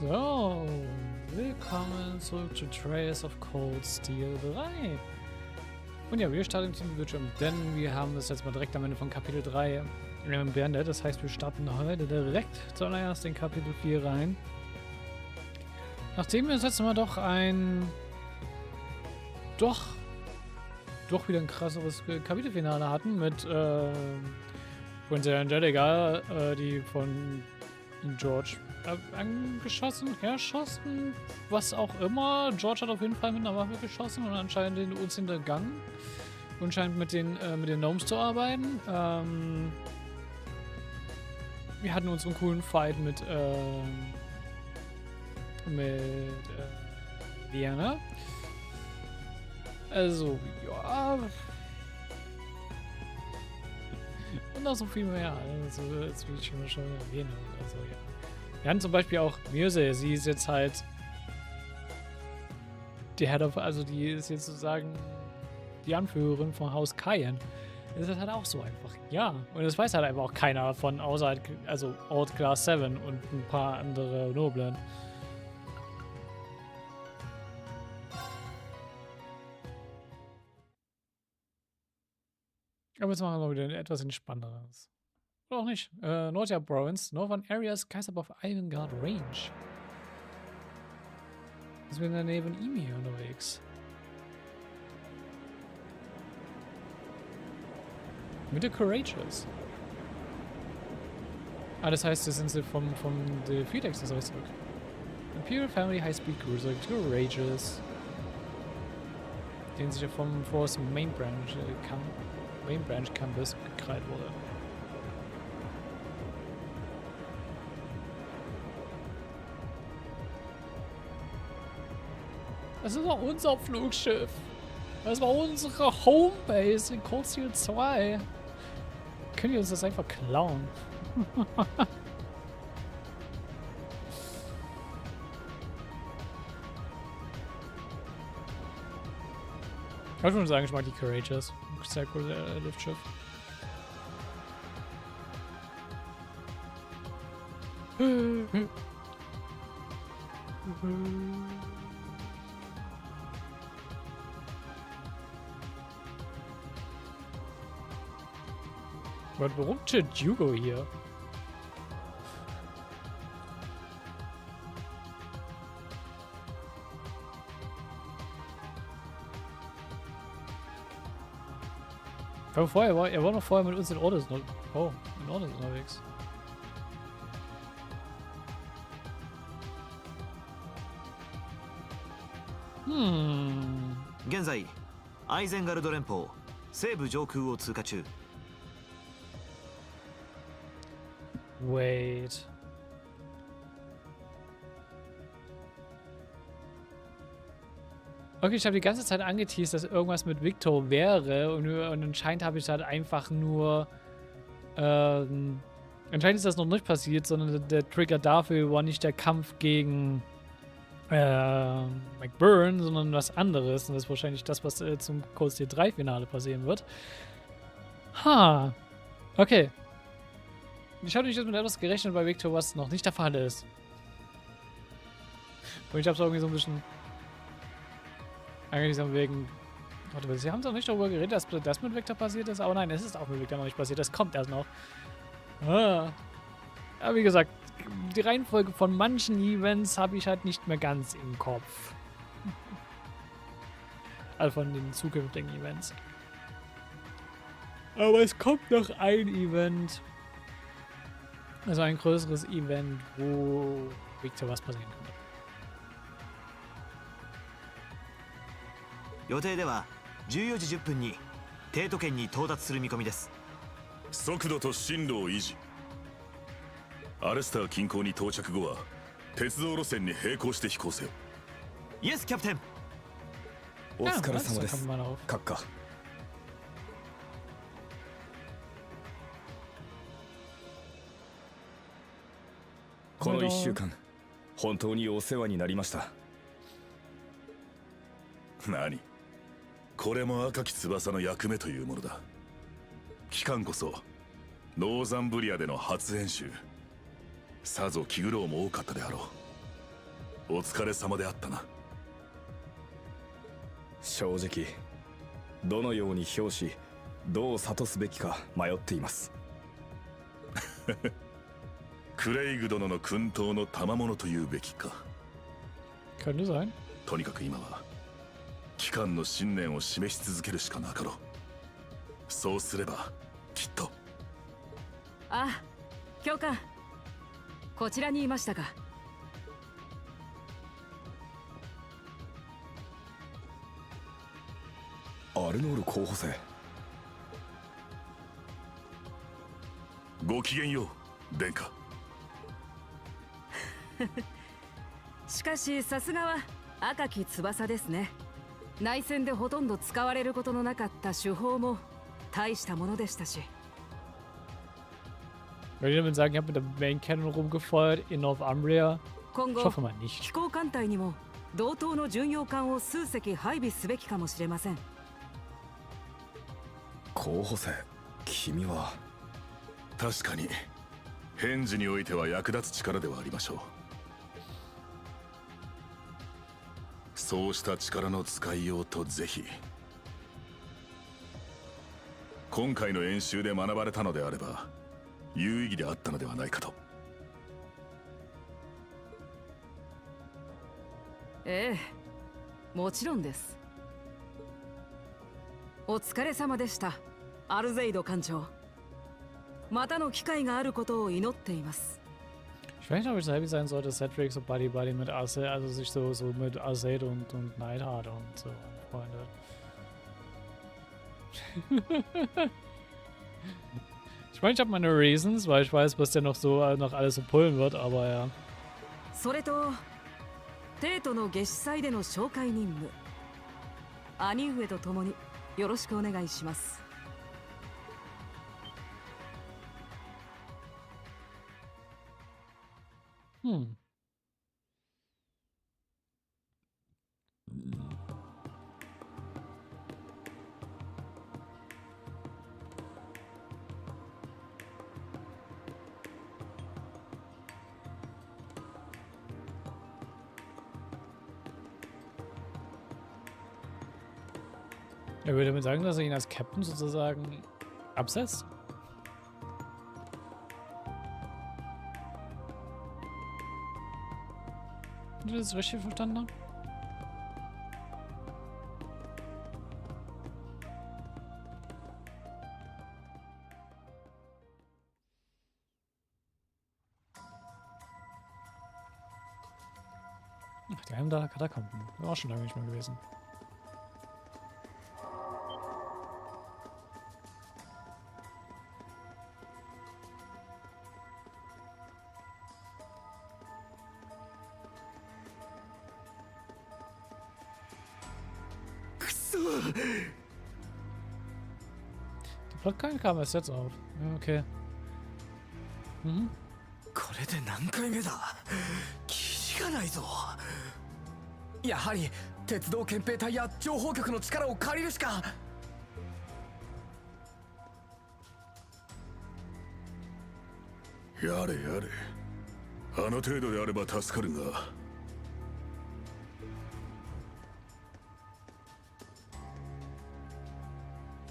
So, willkommen zurück zu Trails of Cold Steel 3. Und ja, wir starten zum Bildschirm, denn wir haben das jetzt mal direkt am Ende von Kapitel 3 beendet. Das heißt, wir starten heute direkt zuallererst in Kapitel 4 rein. Nachdem wir das letzte Mal doch ein... Doch wieder ein krasseres Kapitelfinale hatten mit Princess Angelica, die von George angeschossen, erschossen, was auch immer. George hat auf jeden Fall mit einer Waffe geschossen und anscheinend uns hintergangen und scheint mit den Gnomes zu arbeiten. Wir hatten unseren coolen Fight mit Diana. Also, ja. Und noch so viel mehr. Also, jetzt will ich schon erwähnen. Also, ja. Wir haben zum Beispiel auch Mirse. Sie ist jetzt halt die Head of, also die ist jetzt sozusagen die Anführerin von Haus Cayenne. Das ist halt auch so einfach. Ja. Und das weiß halt einfach auch keiner von außerhalb, also Old Class 7 und ein paar andere Noblen. Aber jetzt machen wir mal wieder etwas Entspannteres. Oder auch nicht. Northern Province, Northern Areas, Kaiser above Isengard Range. Wir sind in der Nähe von ihm hier unterwegs. Mit der Courageous. Ah, das heißt, das sind sie vom Defeatex, das heißt zurück. Imperial Family High Speed Cruiser Courageous. Den sich ja vom Force Main Branch Campus gekrallt wurde. Das ist auch unser Flugschiff. Das war unsere Homebase in Cold Steel 2. Können die uns das einfach klauen? Ich wollte schon sagen, ich mag die Courageous. Sehr cool, Luftschiff. Warum chillt Hugo hier? Aber vorher er war noch vorher mit uns in Orders unterwegs. 現在、アイゼンガルド連邦西部上空を通過中。Wait. Okay, ich habe die ganze Zeit angeteased, dass irgendwas mit Victor wäre und anscheinend habe ich halt einfach nur anscheinend ist das noch nicht passiert, sondern der Trigger dafür war nicht der Kampf gegen McBurn, sondern was anderes. Und das ist wahrscheinlich das, was zum Cold Steel 3 Finale passieren wird. Ha. Okay. Ich habe nicht mit etwas gerechnet bei Victor, was noch nicht der Fall ist. Und ich habe es irgendwie so ein bisschen eigentlich so wegen... Warte, sie haben doch nicht darüber geredet, dass das mit Victor passiert ist. Aber nein, es ist auch mit Victor noch nicht passiert. Das kommt erst noch. Ah. Aber wie gesagt, die Reihenfolge von manchen Events habe ich halt nicht mehr ganz im Kopf. Also von den zukünftigen Events. Aber es kommt noch ein Event. Also ein größeres Event, wo Victor was passieren könnte. 予定では14時10分に帝都圏に到達する見込みです。速度と進路を維持。アレスター近郊に到着後は鉄道路線に並行して飛行せよ。イエスキャプテン。お疲れ様です。閣下。この1週間本当にお世話になりました。何？これも赤き翼の役目というものだ。期間こそノーザンブリアでの初演習。さぞ気苦労も多かったであろお疲れ様であったな。正直どのように評しどう諭すべきか迷っています。クレイグ殿の薫陶の賜物というべきか。 Könnte sein. とにかく今は機関の信念を示し続けるしかなかろう。そうすればきっと。あ、教官、こちらにいましたか。アルノール候補生。ごきげんよう殿下。しかしさすがは赤き翼ですね。内戦でほとんど使われることのなかった手法も大したものでしたし。Würde ich damit sagen, ich habe mit der Main Cannon rumgefeuert in Northumbria? 今 Ich 後 hoffe mal nicht. 飛行艦隊にも同等の巡洋艦を数隻配備すべきかもしれません。候補生、君は。確かに返事においては役立つ力ではありましょう。そうした力の使いようとぜひ。今回の演習で学ばれたのであれば有意義であったのではないかと。ええ、もちろんです。お疲れ様でした、アルゼイド艦長。またの機会があることを祈っています。 Ich weiß nicht, ob ich so happy sein sollte, dass Cedric so Buddy mit Arcade, also sich so mit Arcade und Neidhard und so Freunde. Ich meine, ich habe meine Reasons, weil ich weiß, was der noch so noch alles so pullen wird, aber ja. それと帝都の夏至祭での紹介任務、兄上と共によろしくお願いします。Er würde damit sagen, dass er ihn als Captain sozusagen absetzt. Wenn ich das richtig verstanden habe? Ach, die Heimdaler Katakomben. War auch schon lange nicht mehr gewesen. Die Plotcoin kam erst jetzt auf. Ja, okay. Mhm. これで何回目だ。記事がないぞ。やはり鉄道憲兵隊や情報局の力を借りるしか。やれやれ、あの程度であれば助かるが。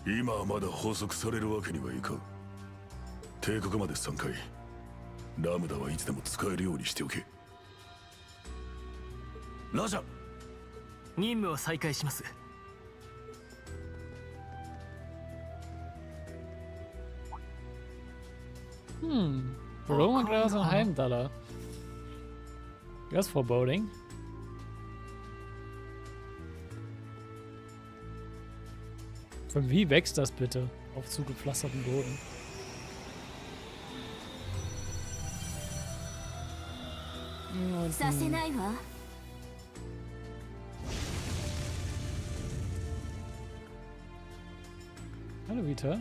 今はまだ捕捉されるわけにはいかん。帝国まで3回。ラムダはいつでも使えるようにしておけ。ラジャ、任務を再開します。Rollen Glas und Heimdaller. Das ist foreboding. Von wie wächst das bitte? Auf zugepflastertem Boden. Hallo Vita.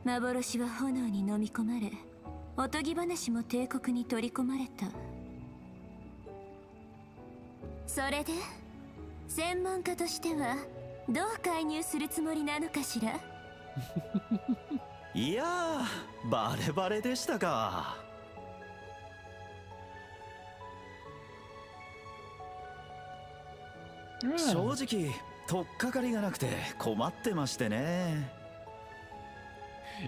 幻は炎に飲み込まれ、おとぎ話も帝国に取り込まれた。それで専門家としてはどう介入するつもりなのかしら。いやー、バレバレでしたか。正直取っかかりがなくて困ってましてね。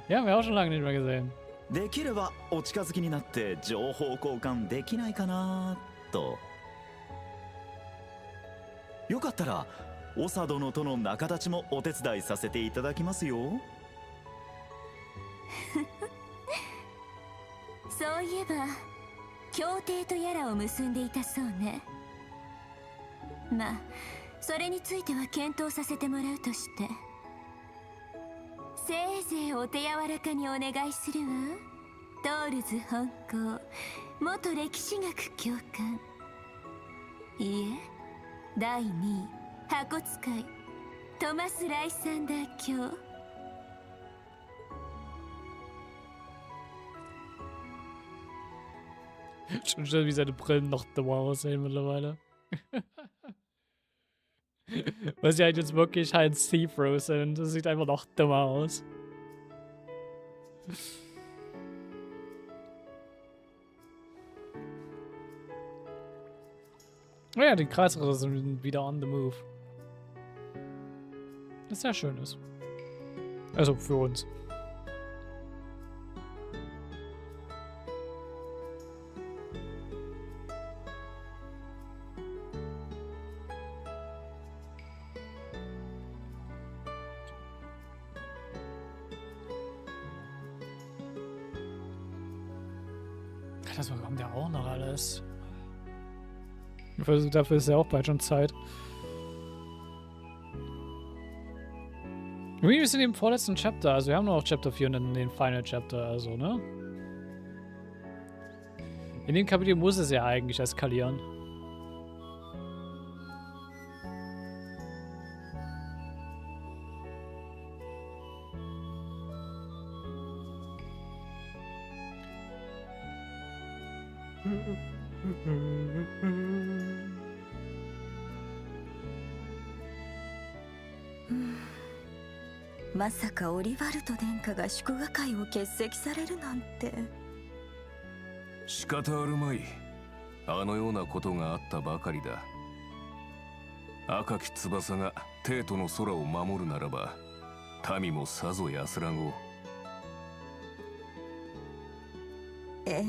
Ja, haben wir auch schon lange nicht mehr gesehen. できればお近づきになって情報交換できないかなと。よかったら長殿との仲立ちもお手伝いさせていただきますよ。そういえば協定とやらを結んでいたそうね。まあそれについては検討させてもらうとして、せいぜいお手柔らかにお願いするわ。トールズ本校元歴史学教官、いえ第2位箱使いトマス・ライサンダー卿。Schon schön, wie seine Brillen noch dummer aussehen mittlerweile. Weil sie halt jetzt wirklich halt see-through sind. Das sieht einfach noch dummer aus. Oh ja, die Kreisritter sind wieder on the move. Das sehr schön ist. Also für uns. Das bekommt ja auch noch alles. Dafür ist ja auch bald schon Zeit. Wir sind im vorletzten Chapter, also wir haben noch Chapter 4 und dann den Final Chapter, also, ne? In dem Kapitel muss es ja eigentlich eskalieren.うん、まさかオリバルト殿下が祝賀会を欠席されるなんて。仕方あるまい。あのようなことがあったばかりだ。赤き翼が帝都の空を守るならば、民もさぞ安らごう。え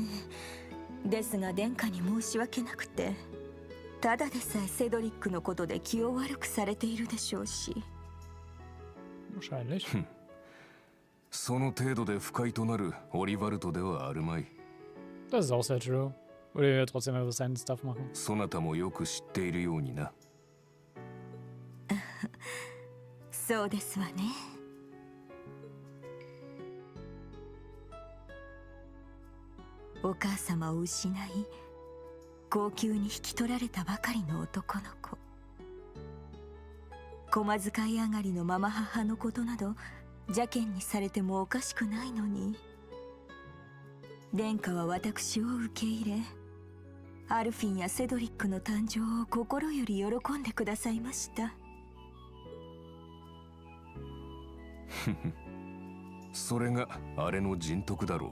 え、ですが殿下に申し訳なくて、ただでさえセドリックのことで気を悪くされているでしょうし。Wahrscheinlich. その程度で不快となるオリバルトではあるまい。Das ist auch sehr true. Oder wir trotzdem einfach seinen Stuff machen. そなたもよく知っているようにな。そうですわね。お母様を失い、高級に引き取られたばかりの男の子。駒使い上がりのママ母のことなど邪険にされてもおかしくないのに、殿下は私を受け入れ、アルフィンやセドリックの誕生を心より喜んでくださいました。それがあれの人徳だろう。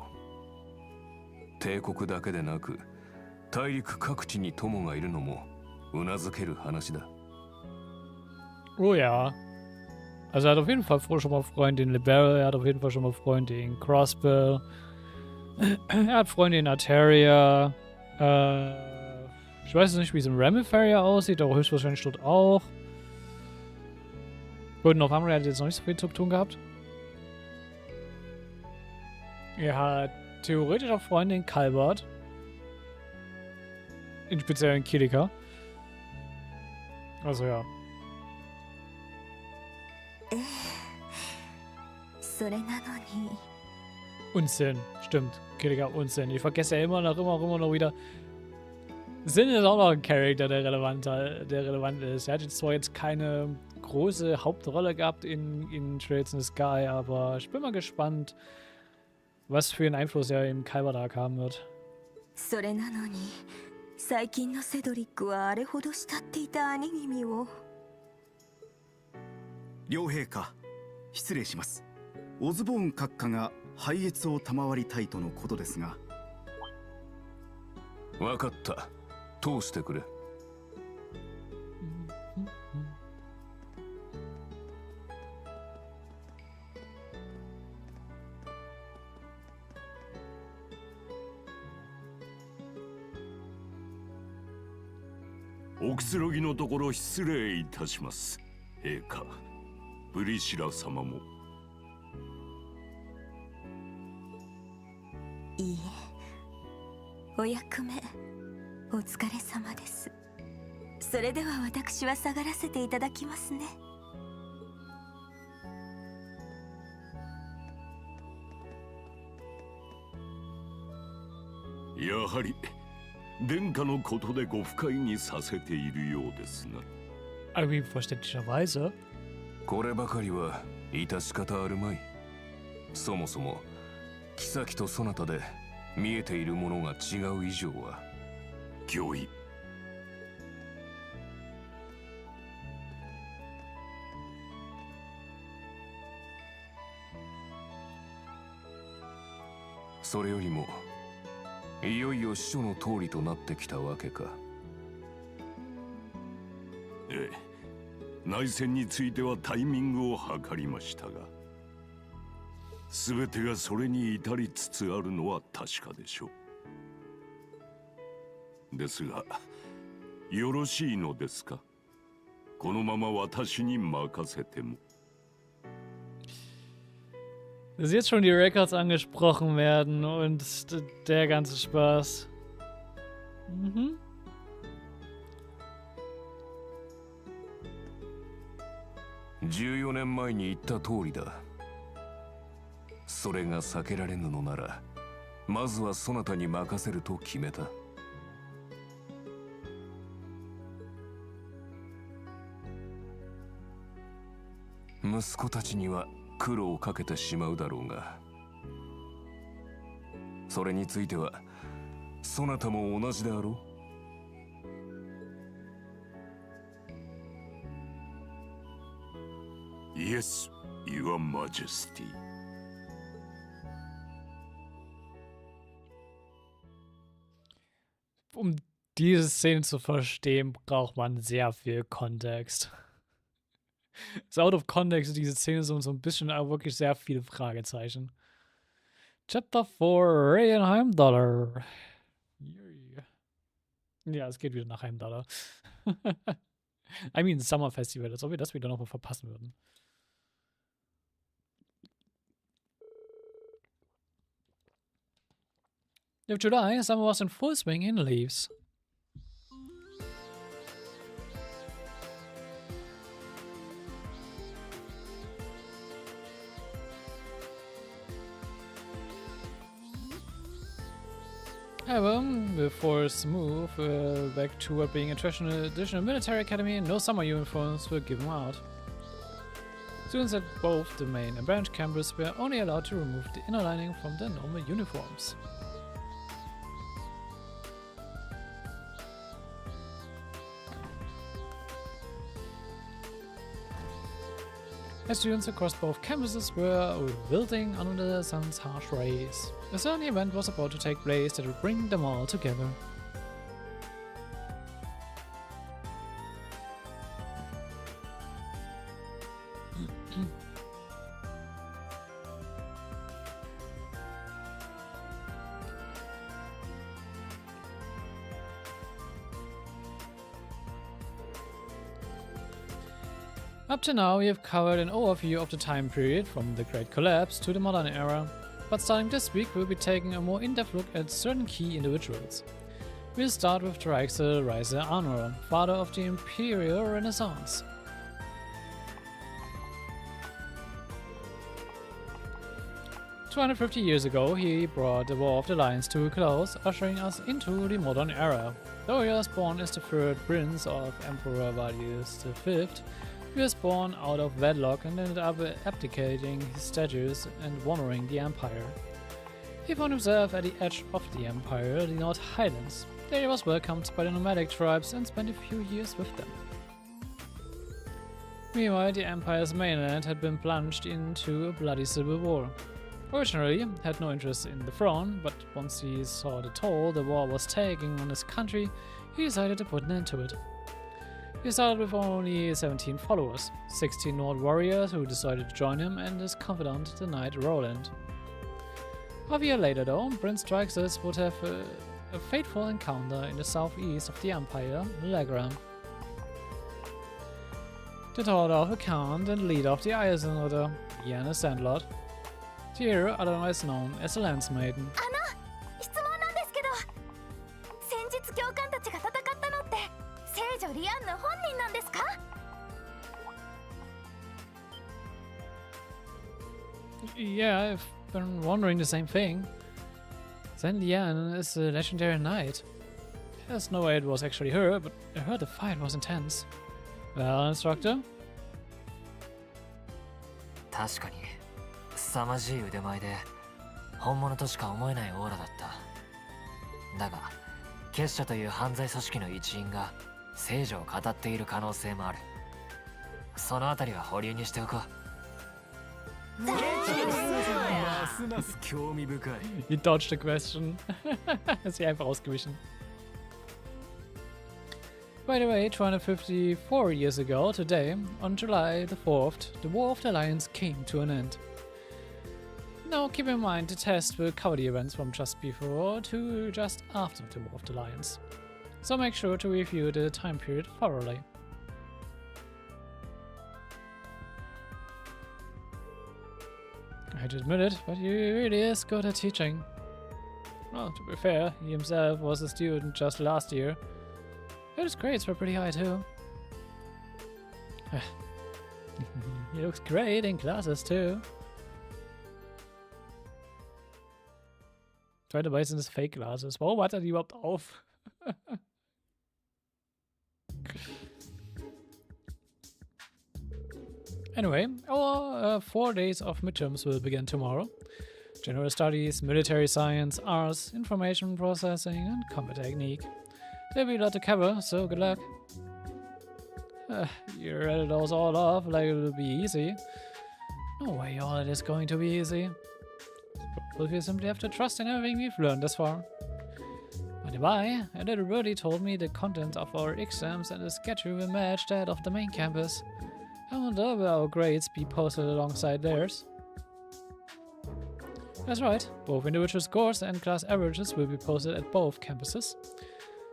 帝国だけでなく大陸各地に友がいるのもうなずける話だ。Oh ja. Also er hat auf jeden Fall schon mal Freunde in Liberal, er hat auf jeden Fall schon mal Freunde in Crossbill. Er hat Freunde in Arteria. Ich weiß nicht, wie es im Ramifaria aussieht, aber höchstwahrscheinlich dort auch. Golden of Hammer hat jetzt noch nicht so viel zu tun gehabt. Er hat theoretisch auch Freunde in Kalbert. In speziell in Kilika. Also ja. それなのに Unsinn, stimmt. Kilika Unsinn. Ich vergesse ja immer noch wieder. Sin ist auch noch ein Charakter, der relevant ist. Er hat jetzt zwar jetzt keine große Hauptrolle gehabt in Trails in the Sky, aber ich bin mal gespannt, was für einen Einfluss er im Kalberdark haben wird. それなのに最近のセドリックはあれほど慕っていた兄君を。両陛下、失礼します。オズボーン閣下が拝謁を賜りたいとのことですが。分かった。通してくれ。おくつろぎのところ失礼いたします。陛下、プリシラ様も。いいえ、お役目お疲れ様です。それでは私は下がらせていただきますね。やはり殿下のことでご不快にさせているようですな。Verständlicherweise. こればかりは致し方あるまい。そもそも妃とそなたで見えているものが違う以上は。御意。それよりもいよいよ師匠の通りとなってきたわけか。ええ、内戦についてはタイミングを図りましたが、全てがそれに至りつつあるのは確かでしょう。ですが、よろしいのですか？このまま私に任せても。Dass jetzt schon die Records angesprochen werden und der ganze Spaß. Mhm. 14年前に言った通りだ。それが避けられぬのなら、まずはそなたに任せると決めた。息子たちには苦労をかけてしまうだろうが、それについてはそなたも同じであろう。Yes, Your Majesty. Um diese Szene zu verstehen, braucht man sehr viel Kontext. So out of context, diese Szene so ein bisschen wirklich sehr viele Fragezeichen. Chapter 4, Regenheim Dollar. Ja, es geht wieder nach Heimdollar. I mean Summer Festival, als ob wir das wieder nochmal verpassen würden. If July, summer was in full swing in leaves. However, before its move back toward being a traditional military academy, no summer uniforms were given out. Students at both the main and branch campus were only allowed to remove the inner lining from their normal uniforms. As students across both campuses were wilting under the sun's harsh rays, a certain event was about to take place that would bring them all together. Up to now, we have covered an overview of the time period from the Great Collapse to the modern era, but starting this week we'll be taking a more in-depth look at certain key individuals. We'll start with the Reichsreiser Arnold, father of the Imperial Renaissance. "250 years ago, he brought the War of the Lions to a close, ushering us into the modern era. Though he was born as the third prince of Emperor Valius V, He was born out of wedlock and ended up abdicating his status and wandering the empire. He found himself at the edge of the empire, the North Highlands. There he was welcomed by the nomadic tribes and spent a few years with them. Meanwhile, the empire's mainland had been plunged into a bloody civil war. Originally, he had no interest in the throne, but once he saw the toll the war was taking on his country, he decided to put an end to it. He started with only 17 followers, 16 Nord warriors who decided to join him, and his confidant, the knight Rollen. Half a year later though, Prince Trixus would have a fateful encounter in the southeast of the empire, Lehrer. The daughter of a count and leader of the Eisenritter, Yana Sandlot, here otherwise known as the Lance Maiden. 質問なんですけど、先日教官たちが戦ったのって聖女リアンの本人なんですか? Yeah, I've been wondering the same thing. Zhen Lian is a legendary knight. There's no way it was actually her, but I heard the fight was intense. Well, instructor? 確かに凄まじい腕前で本物としか思えないオーラだった。だが結社という犯罪組織の一員が聖女を語っている可能性もある。そのあたりは保留にしておこう。ますます興味深い。 You dodged the question. Ist sie einfach ausgewichen. By the way, 254 years ago, today, on July the 4th, the War of the Lions came to an end. Now keep in mind the test will cover the events from just before to just after the War of the Lions. So make sure to review the time period thoroughly. I had to admit it, but he really is good at teaching. Well, to be fair, he himself was a student just last year. His grades were pretty high too. He looks great in classes too. Dabei sind es Fake Glasses. Warum hat er die überhaupt auf? Anyway, our 4 days of midterms will begin tomorrow. General studies, military science, arts, information processing, and combat technique. There'll be a lot to cover, so good luck. You read those all off like it'll be easy. No way all it is going to be easy. We simply have to trust in everything we've learned thus far. By the by, a little birdie told me the content of our exams and the schedule will match that of the main campus. I wonder will our grades be posted alongside theirs. That's right, both individual scores and class averages will be posted at both campuses.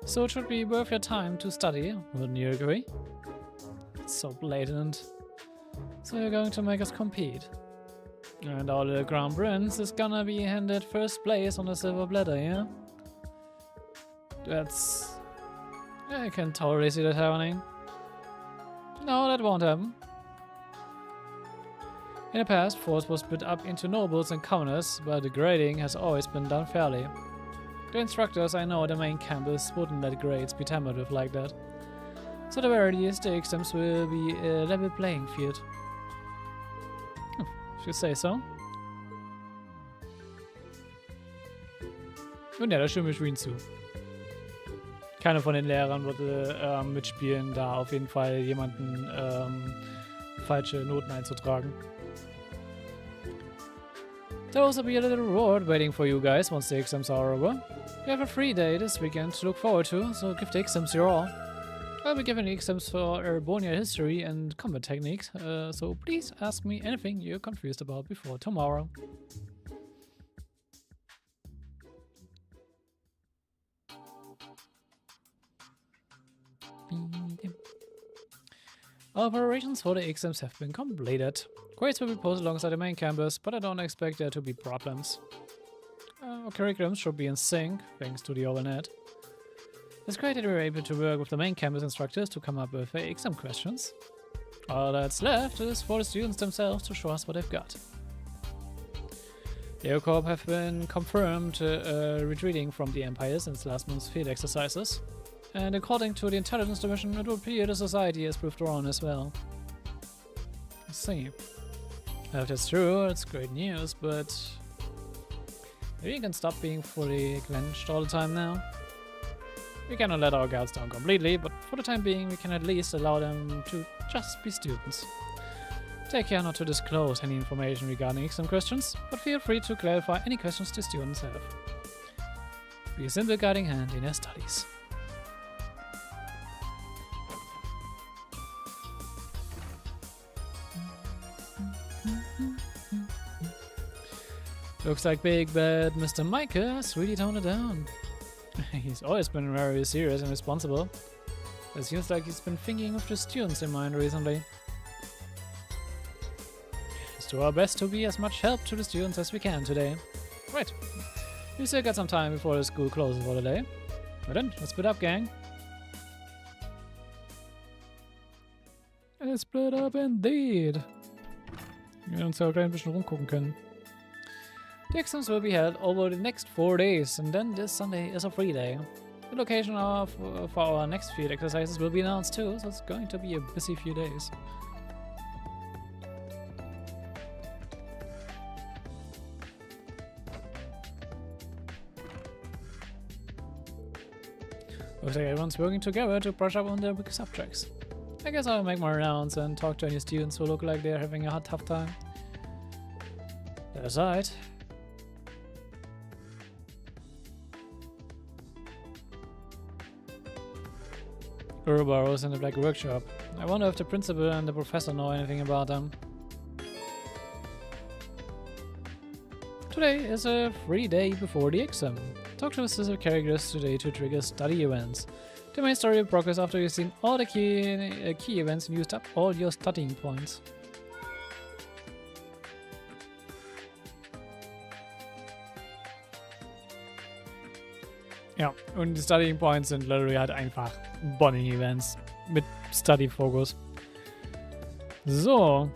So it should be worth your time to study, wouldn't you agree? It's so blatant. So you're going to make us compete. And our little Crown Prince is gonna be handed first place on the silver platter, yeah? That's... I can totally see that happening. No, that won't happen. In the past, force was split up into nobles and commoners, but the grading has always been done fairly. The instructors I know at the main campus wouldn't let grades be tampered with like that. So the very least, the exams will be a level playing field. If you say so. Und ja, da stimme ich Ihnen zu. Keiner von den Lehrern würde mitspielen, da auf jeden Fall jemanden falsche Noten einzutragen. There'll also be a little reward waiting for you guys once the exams are over. You have a free day this weekend to look forward to, so give the exams your all. I'll be giving the exams for Erebonia history and combat techniques, so please ask me anything you're confused about before tomorrow. Our preparations for the exams have been completed. Grades will be posted alongside the main campus, but I don't expect there to be problems. Our curriculums should be in sync, thanks to the overnet. It's great that we were able to work with the main campus instructors to come up with exam questions. All that's left is for the students themselves to show us what they've got. The Aerocorps have been confirmed retreating from the Empire since last month's field exercises. And according to the intelligence division, it would appear the society has withdrawn as well. see. If that's true, it's great news, but maybe you can stop being fully clenched all the time now. We cannot let our guards down completely, but for the time being, we can at least allow them to just be students. Take care not to disclose any information regarding exam questions, but feel free to clarify any questions the students have. Be a simple guiding hand in their studies. Looks like Big Bad Mr. Micah has really toned it down. He's always been very serious and responsible. It seems like he's been thinking of the students in mind recently. Let's do our best to be as much help to the students as we can today. Right. We still got some time before the school closes for the day. But then, let's split up, gang. Let's split up indeed. Wir uns ja auch gleich ein bisschen rumgucken können. The exams will be held over the next 4 days, and then this Sunday is a free day. The location for our next field exercises will be announced too, so it's going to be a busy few days. Looks like everyone's working together to brush up on their big subjects. I guess I'll make my rounds and talk to any students who look like they're having a tough time. That aside, Ouroboros in the Black Workshop. I wonder if the principal and the professor know anything about them. Today is a free day before the exam. Talk to specific characters today to trigger study events. The main story will progress after you've seen all the key events and used up all your studying points. Ja, und die Studying Points sind literally halt einfach Bonding Events mit Study-Fokus. So.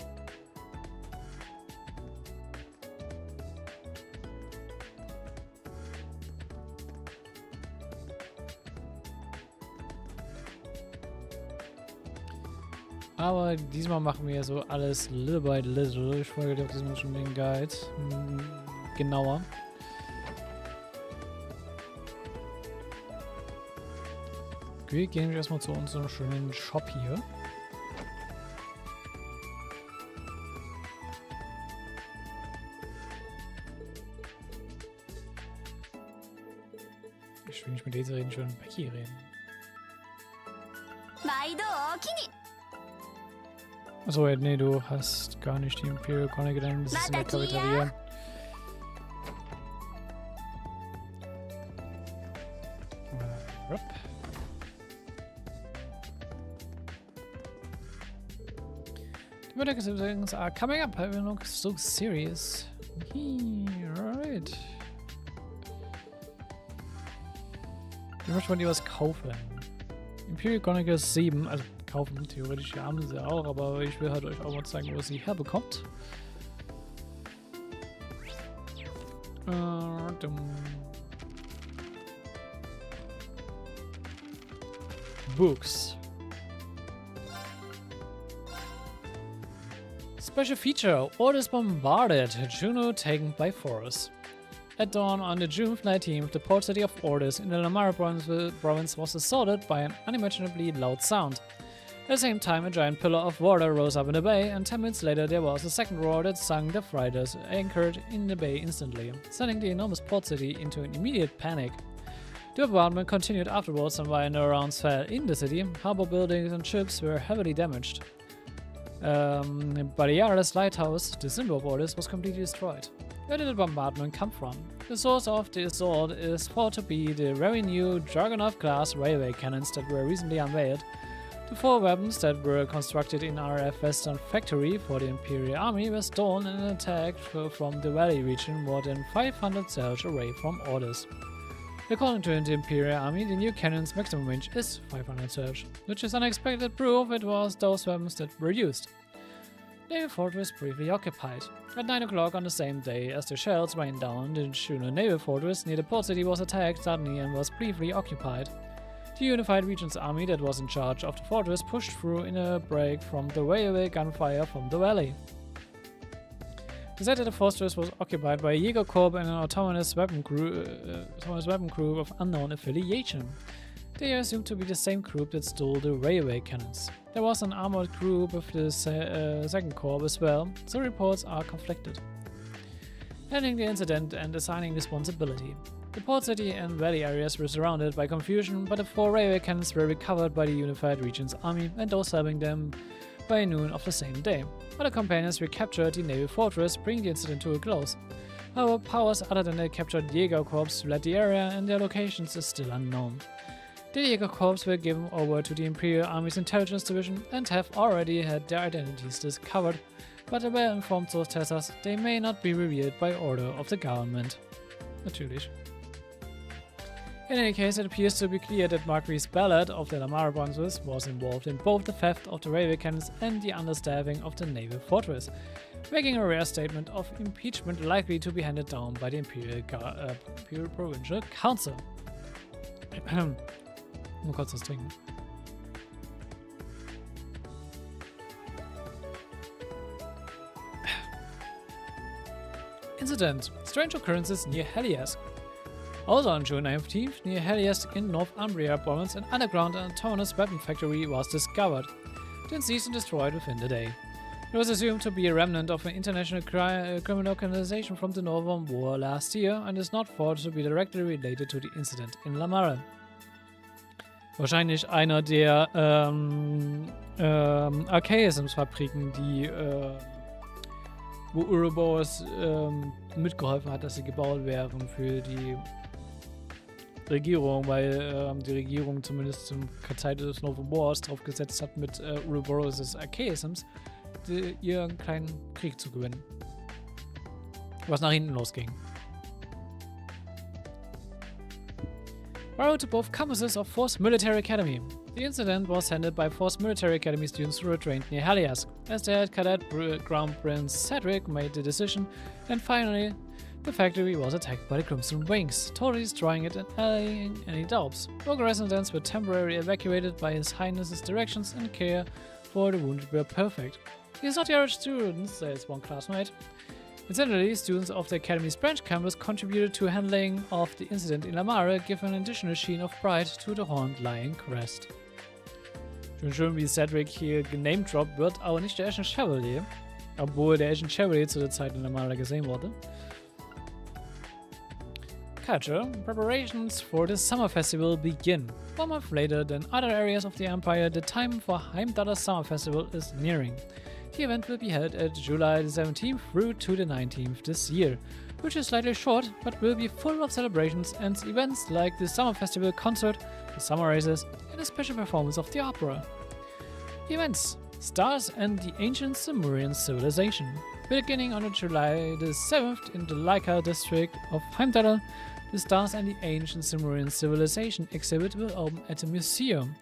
Aber diesmal machen wir so alles little by little. Ich folge dir auf diesem schon den Guide genauer. Okay, gehen wir erstmal zu unserem schönen Shop hier. Ich will nicht mit dieser reden, ich will mit Becky reden. Achso, nee, du hast gar nicht die Imperial Chronicle, dann ist es in der Cafeteria. The exams are coming up. I will look so serious. Right. Ich möchte mal dir was kaufen. Imperial Chronicle 7, also kaufen, theoretisch haben sie auch, aber ich will halt euch auch mal zeigen, wo sie herbekommt. Books. Special feature, Orders bombarded, Juno taken by force. At dawn on the June 19th, the port city of Orders in the Lamara province was assaulted by an unimaginably loud sound. At the same time, a giant pillar of water rose up in the bay, and 10 minutes later there was a second roar that sunk the freighters anchored in the bay instantly, sending the enormous port city into an immediate panic. The bombardment continued afterwards, and while no rounds fell in the city, harbor buildings and ships were heavily damaged. Baleares lighthouse, the symbol of Orders, was completely destroyed. Where did the bombardment come from? The source of the assault is thought to be the very new Dragunov-class railway cannons that were recently unveiled. The 4 weapons that were constructed in RF Western Factory for the Imperial Army were stolen in an attack from the valley region more than 500 sails away from Orders. According to the Imperial Army, the new cannon's maximum range is 500 sails, which is unexpected proof it was those weapons that were used. Naval Fortress briefly occupied. At 9 o'clock on the same day as the shells rained down, the Schüler Naval Fortress near the port city was attacked suddenly and was briefly occupied. The Unified Regions army that was in charge of the fortress pushed through in a break from the railway gunfire from the valley. The site of the fortress was occupied by a Jägerkorps and an autonomous weapon group of unknown affiliation. They are assumed to be the same group that stole the railway cannons. There was an armored group of the second corps as well, so reports are conflicted. Handling the incident and assigning responsibility. The port city and valley areas were surrounded by confusion, but the 4 railway cannons were recovered by the Unified Regions army and those having them by noon of the same day. Other companions recaptured the naval fortress, bringing the incident to a close. However, powers other than the captured Jägerkorps led the area and their locations is still unknown. The Jägerkorps were given over to the Imperial Army's Intelligence Division and have already had their identities discovered, but the well-informed source tells us they may not be revealed by order of the government. Natürlich. In any case, it appears to be clear that Marquis Ballard of the Lamara provinces was involved in both the theft of the railway cannons and the understaffing of the naval fortress, making a rare statement of impeachment likely to be handed down by the Imperial Provincial Council. Nur kurz was trinken. Incident. Strange occurrences near Heliask. Also on June 19th, near Heliask in Northumbria province, an underground and autonomous weapon factory was discovered, then seized and destroyed within the day. It was assumed to be a remnant of an international criminal organization from the Northern War last year and is not thought to be directly related to the incident in Lamara. Wahrscheinlich einer der Archaisms-Fabriken, die wo Erebos mitgeholfen hat, dass sie gebaut werden für die Regierung, weil die Regierung zumindest zum Zeit des Northern Wars drauf gesetzt hat, mit Erebos' Archaisms ihren kleinen Krieg zu gewinnen. Was nach hinten losging. Prior to both campuses of Force Military Academy. The incident was handled by Force Military Academy students who were trained near Heliask, as the head cadet Crown Prince Cedric made the decision, and finally, the factory was attacked by the Crimson Wings, totally destroying it and allaying any doubts. Local residents were temporarily evacuated by His Highness's directions, and care for the wounded were perfect. He is not the average student, says one classmate. Incidentally, students of the Academy's branch campus contributed to handling of the incident in Lamara, giving an additional sheen of pride to the horned lion crest. Schön, wie Cedric hier genamedroppt wird, aber nicht der Ashen Chevalier, obwohl der Ashen Chevalier zu der Zeit in Lamara gesehen wurde. Culture. Preparations for the summer festival begin. 1 month later than other areas of the Empire, the time for Heimdallr's Summer Festival is nearing. The event will be held at July 17th through to the 19th this year, which is slightly short, but will be full of celebrations and events like the Summer Festival concert, the summer races, and a special performance of the opera. The events: Stars and the Ancient Sumerian Civilization. Beginning on July the 7th in the Laika district of Heimdall, the Stars and the Ancient Sumerian Civilization exhibit will open at the museum.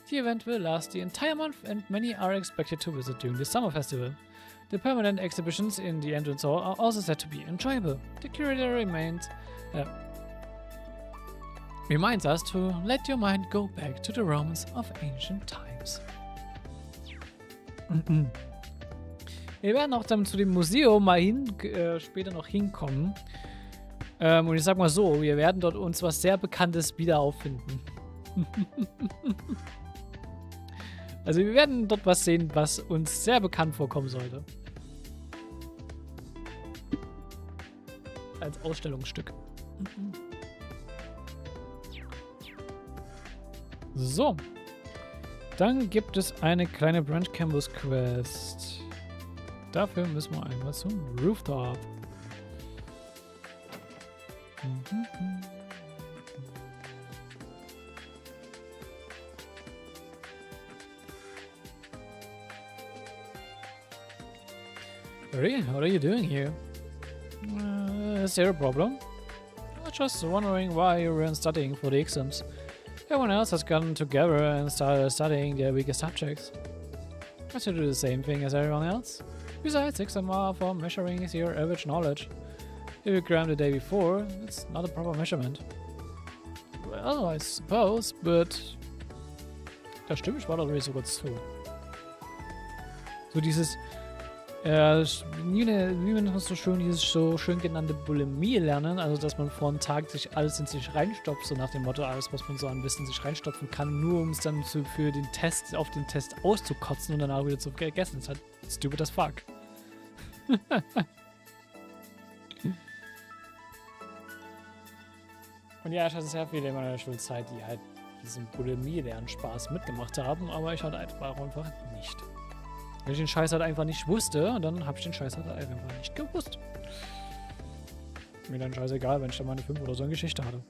The event will last the entire month and many are expected to visit during the summer festival. The permanent exhibitions in the entrance hall are also said to be enjoyable. The curator reminds us to let your mind go back to the Romans of ancient times. Wir werden auch dann zu dem Museum mal später noch hinkommen. Und ich sag mal so, wir werden dort uns was sehr Bekanntes wieder auffinden. Also wir werden dort was sehen, was uns sehr bekannt vorkommen sollte. Als Ausstellungsstück. So. Dann gibt es eine kleine Branch Campus Quest. Dafür müssen wir einmal zum Rooftop. Marie, what are you doing here? Is there a problem? I was just wondering why you weren't studying for the exams. Everyone else has gotten together and started studying their weaker subjects. I should do the same thing as everyone else. Besides, exams are for measuring your average knowledge. If you cram the day before, it's not a proper measurement. Well, I suppose, but Da stimme ich Valerie sogar zu. So dieses, wie man das so schön, dieses so schön genannte Bulimie lernen, also dass man vor einem Tag sich alles in sich reinstopft, so nach dem Motto, alles, was man so an Wissen sich reinstopfen kann, nur um es dann für den Test, auf den Test auszukotzen und danach wieder zu vergessen. Das ist halt stupid as fuck. Und ja, ich hatte sehr viele in meiner Schulzeit, die halt diesen Bulimie-Lernspaß mitgemacht haben, aber ich hatte einfach nicht. Wenn ich den Scheiß halt einfach nicht wusste, dann habe ich den Scheiß halt einfach nicht gewusst. Mir dann scheißegal, wenn ich da mal eine 5 oder so eine Geschichte hatte.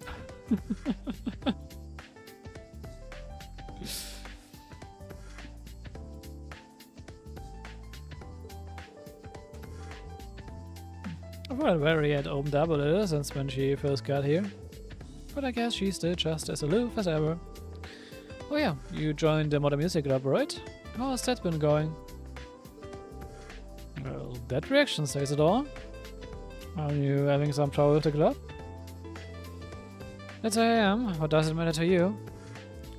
Well, Valerie had opened up a little since when she first got here. But I guess she's still just as aloof as ever. Oh yeah, you joined the Modern Music Club, right? How's that been going? Well, that reaction says it all. Are you having some trouble with the club? That's I am. What does it matter to you?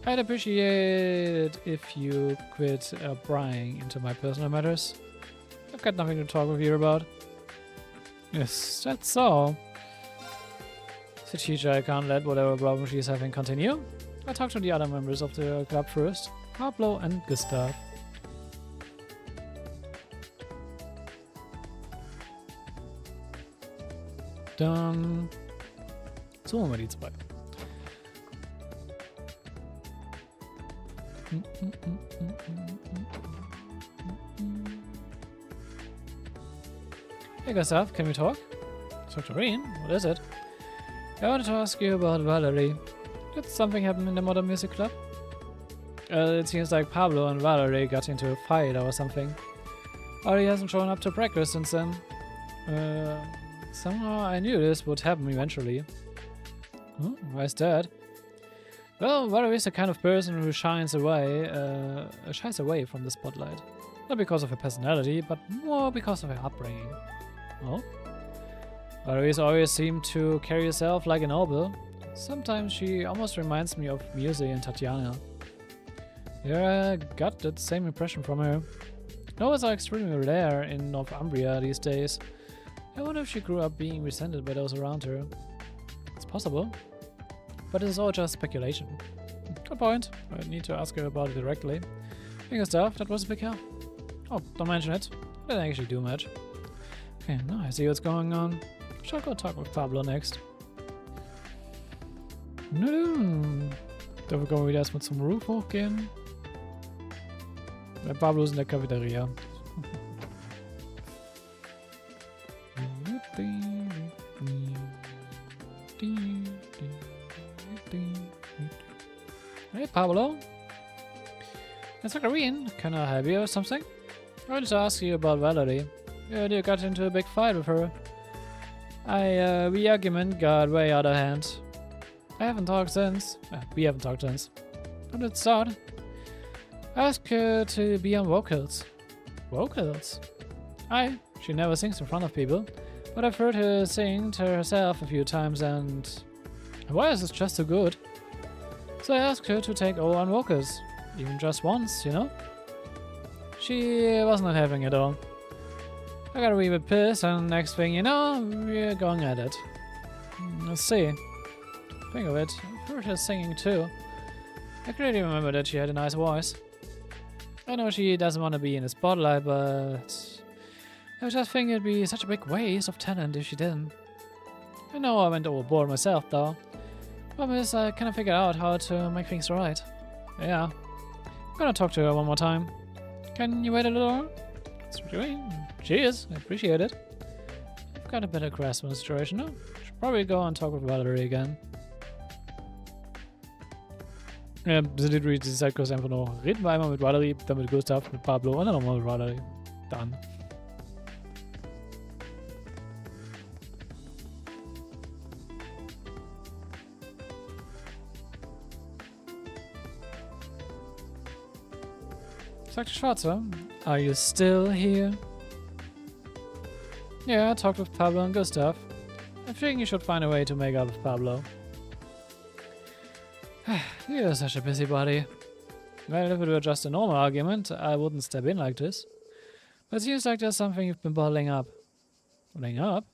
I'd appreciate it if you quit prying into my personal matters. I've got nothing to talk with you about. Yes, that's all. The teacher, I can't let whatever problem she's having continue. I'll talk to the other members of the club first. Pablo and Gustav. Dann suchen wir die zwei. Hey Gustav, can we talk? Dr. Green, what is it? I wanted to ask you about Valerie. Did something happen in the Modern Music Club? It seems like Pablo and Valerie got into a fight or something. Valerie hasn't shown up to practice since then. Somehow I knew this would happen eventually. Huh? Why is that? Well, Valerie is the kind of person who shies away from the spotlight. Not because of her personality, but more because of her upbringing. Oh? Valerie's always seemed to carry herself like a noble. Sometimes she almost reminds me of Muse and Tatiana. Yeah, I got that same impression from her. Nobles are extremely rare in Northumbria these days. I wonder if she grew up being resented by those around her. It's possible, but it's all just speculation. Good point. I need to ask her about it directly. Hey Gustav, that was a big help. Oh, don't mention it. I didn't actually do much. Okay, now I see what's going on. Shall go talk with Pablo next. Dafür können wir wieder erstmal zum Roof hochgehen. Weil Pablo ist in der Cafeteria. Hey Pablo. It's Green. Can I help you or something? I wanted to ask you about Valerie. You got into a big fight with her. The argument got way out of hand. We haven't talked since. How did it start? I asked her to be on vocals. Vocals? She never sings in front of people, but I've heard her sing to herself a few times and her voice is just so good. So I asked her to take over on vocals, even just once, you know? She was not having it all. I got a wee bit pissed, and next thing you know, we're going at it. Let's see. Think of it, I've heard her singing too. I clearly remember that she had a nice voice. I know she doesn't want to be in the spotlight, but I just think it'd be such a big waste of talent if she didn't. I know I went overboard myself though. Problem is, I kind of figured out how to make things right. Yeah. I'm gonna talk to her one more time. Can you wait a little? Cheers, I appreciate it. I've got a better grasp on the situation now. Should probably go and talk with Valerie again. Ja, sind die Sidequests einfach nur. Reden wir einmal mit Valerie, dann mit Gustav, mit Pablo und dann nochmal mit Valerie. Dann. Sagt die Schwarze. Are you still here? Yeah, I talked with Pablo and Gustav. I think you should find a way to make up with Pablo. You're such a busybody. Well, if it were just a normal argument, I wouldn't step in like this. But it seems like there's something you've been bottling up. Bottling up?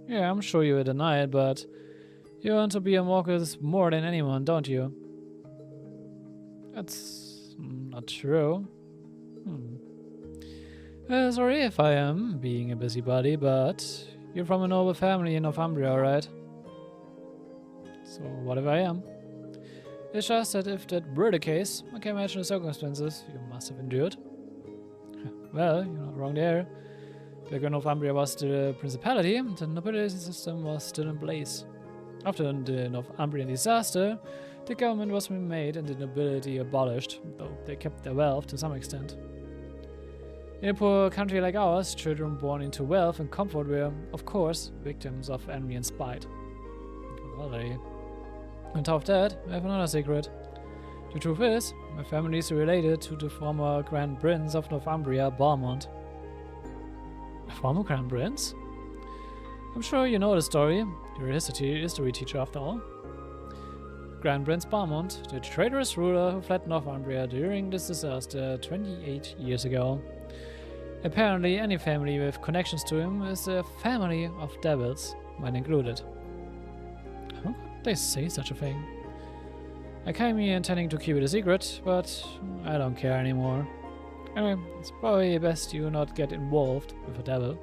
Yeah, I'm sure you would deny it, but you want to be a Morcus more than anyone, don't you? That's not true. Sorry if I am being a busybody, but you're from a noble family in Northumbria, right? So what if I am? It's just that if that were the case, I can imagine the circumstances you must have endured. Well, you're not wrong there. Back when Northumbria was the principality, the nobility system was still in place. After the Northumbrian disaster, the government was remade and the nobility abolished, though they kept their wealth to some extent. In a poor country like ours, children born into wealth and comfort were, of course, victims of envy and spite. Valerie. On top of that, I have another secret. The truth is, my family is related to the former Grand Prince of Northumbria, Balmont. A former Grand Prince? I'm sure you know the story. You're a history teacher after all. Grand Prince Balmont, the traitorous ruler who fled Northumbria during this disaster 28 years ago. Apparently, any family with connections to him is a family of devils, mine included. How could they say such a thing? I came here intending to keep it a secret, but I don't care anymore. Anyway, it's probably best you not get involved with a devil.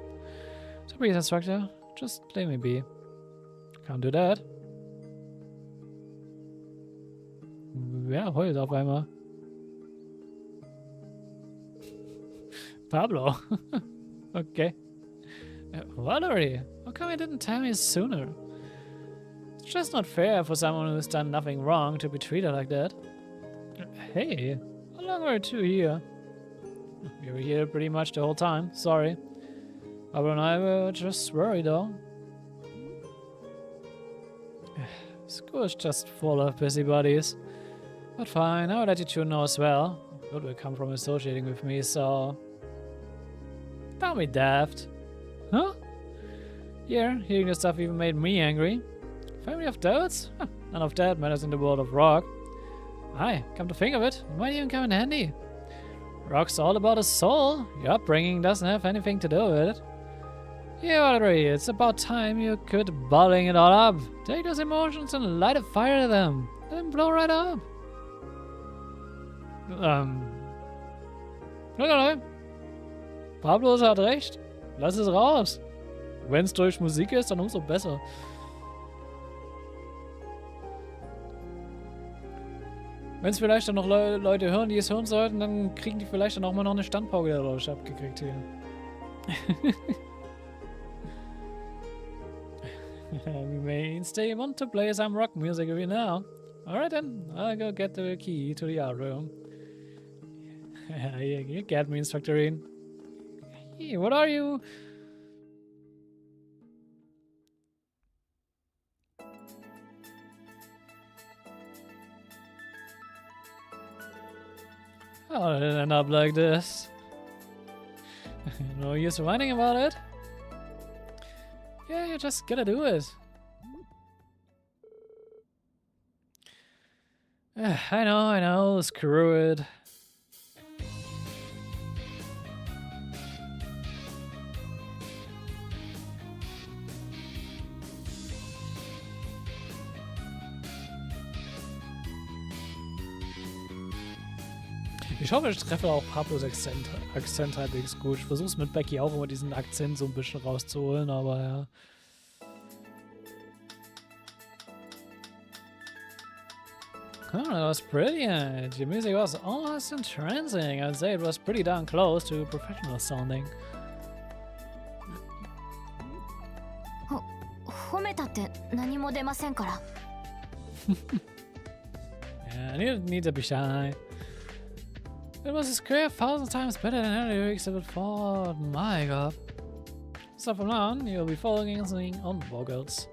So please, instructor, just leave me be. Can't do that. Wer heult auf einmal? Pablo. Okay. Valerie, how come you didn't tell me sooner? It's just not fair for someone who's done nothing wrong to be treated like that. Hey, how long were you two here? You were here pretty much the whole time, sorry. Pablo and I were just worried though. School is just full of busybodies. But fine, I'll let you two know as well. Good will come from associating with me, so... Don't be daft. Huh? Yeah, hearing this stuff even made me angry. Family of devils? Huh, none of that matters in the world of rock. Aye, come to think of it, it might even come in handy. Rock's all about a soul. Your upbringing doesn't have anything to do with it. Yeah, Valerie, it's about time you quit bottling it all up. Take those emotions and light a fire to them. Let them blow right up. Okay. Pablo hat recht. Lass es raus. Wenn es durch Musik ist, dann umso besser. Wenn es vielleicht dann noch Leute hören, die es hören sollten, dann kriegen die vielleicht dann auch mal noch eine Standpauke dadurch abgekriegt hier. We may stay on to play some rock music with you now. Alright then, I'll go get the key to the art room. You get me, Instructorine. Hey, what are you? How did it end up like this? No use whining about it. Yeah, you just gotta do it. I know, screw it. Ich hoffe, ich treffe auch Pablos Akzent halbwegs gut. Ich versuch's mit Becky auch immer diesen Akzent so ein bisschen rauszuholen, aber ja. Oh, that was brilliant. Your music was almost entrancing. I'd say it was pretty darn close to professional sounding. 褒めたって何も出ませんから。Yeah, you don't need to be shy. It was a square 1,000 times better than any lyrics ever thought. My god. So from now on, you'll be focusing on vocals.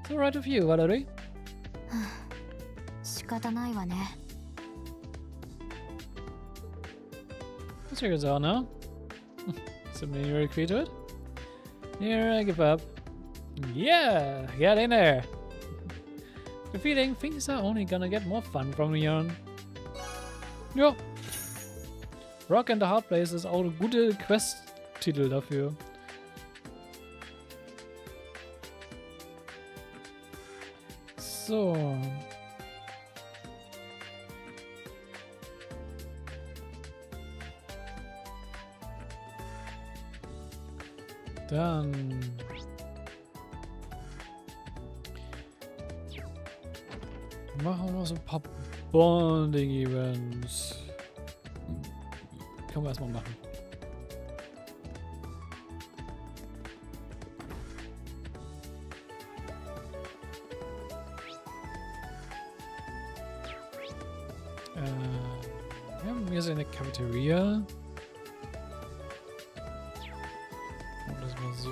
So right with you, Valerie. 仕方ないわね。Let's figure this out now. Assuming you agree to it. Here, I give up. Yeah, get in there. The feeling things are only gonna get more fun from here on. Ja. Rock and the Hard Place ist auch eine gute Quest-Titel dafür. So. Dann machen wir noch so ein paar Bonding-Events. Können wir erstmal machen. Wir haben hier so eine Cafeteria. Das mal so.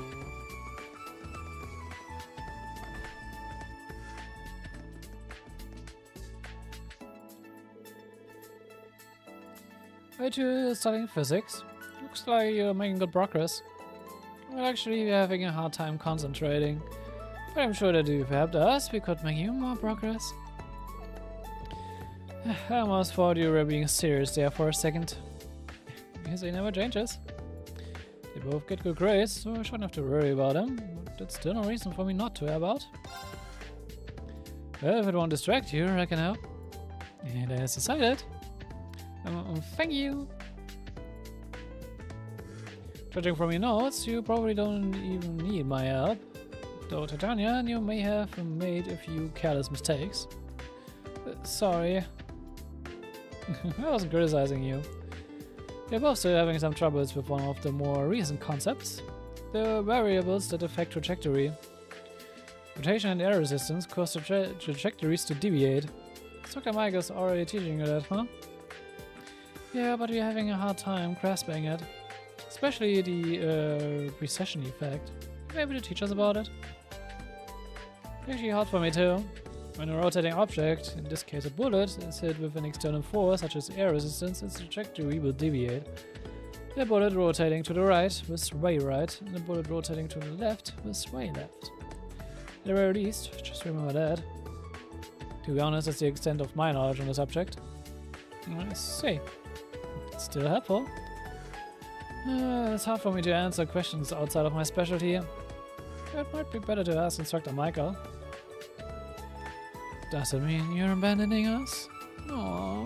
Are you studying physics? Looks like you're making good progress. Well, actually, we're having a hard time concentrating. But I'm sure that if you helped us, we could make even more progress. I almost thought you were being serious there for a second. Guess he never changes. They both get good grades, so I shouldn't have to worry about them. But that's still no reason for me not to help out. Well, if it won't distract you, I can help. And as decided. Thank you. Judging from your notes, you probably don't even need my help. Though Titania, you may have made a few careless mistakes. Sorry. I wasn't criticizing you. We're both still having some troubles with one of the more recent concepts. The variables that affect trajectory. Rotation and air resistance cause the trajectories to deviate. Dr. Mike is already teaching you that, huh? Yeah, but we're having a hard time grasping it. Especially the precession effect. Maybe to teach us about it? Actually hard for me too. When a rotating object, in this case a bullet, is hit with an external force such as air resistance, its trajectory will deviate. The bullet rotating to the right will sway right, and the bullet rotating to the left will sway left. At the very least, just remember that. To be honest, that's the extent of my knowledge on the subject. I see. It's still helpful. It's hard for me to answer questions outside of my specialty. It might be better to ask Instructor Michael. Does it mean you're abandoning us? Aww.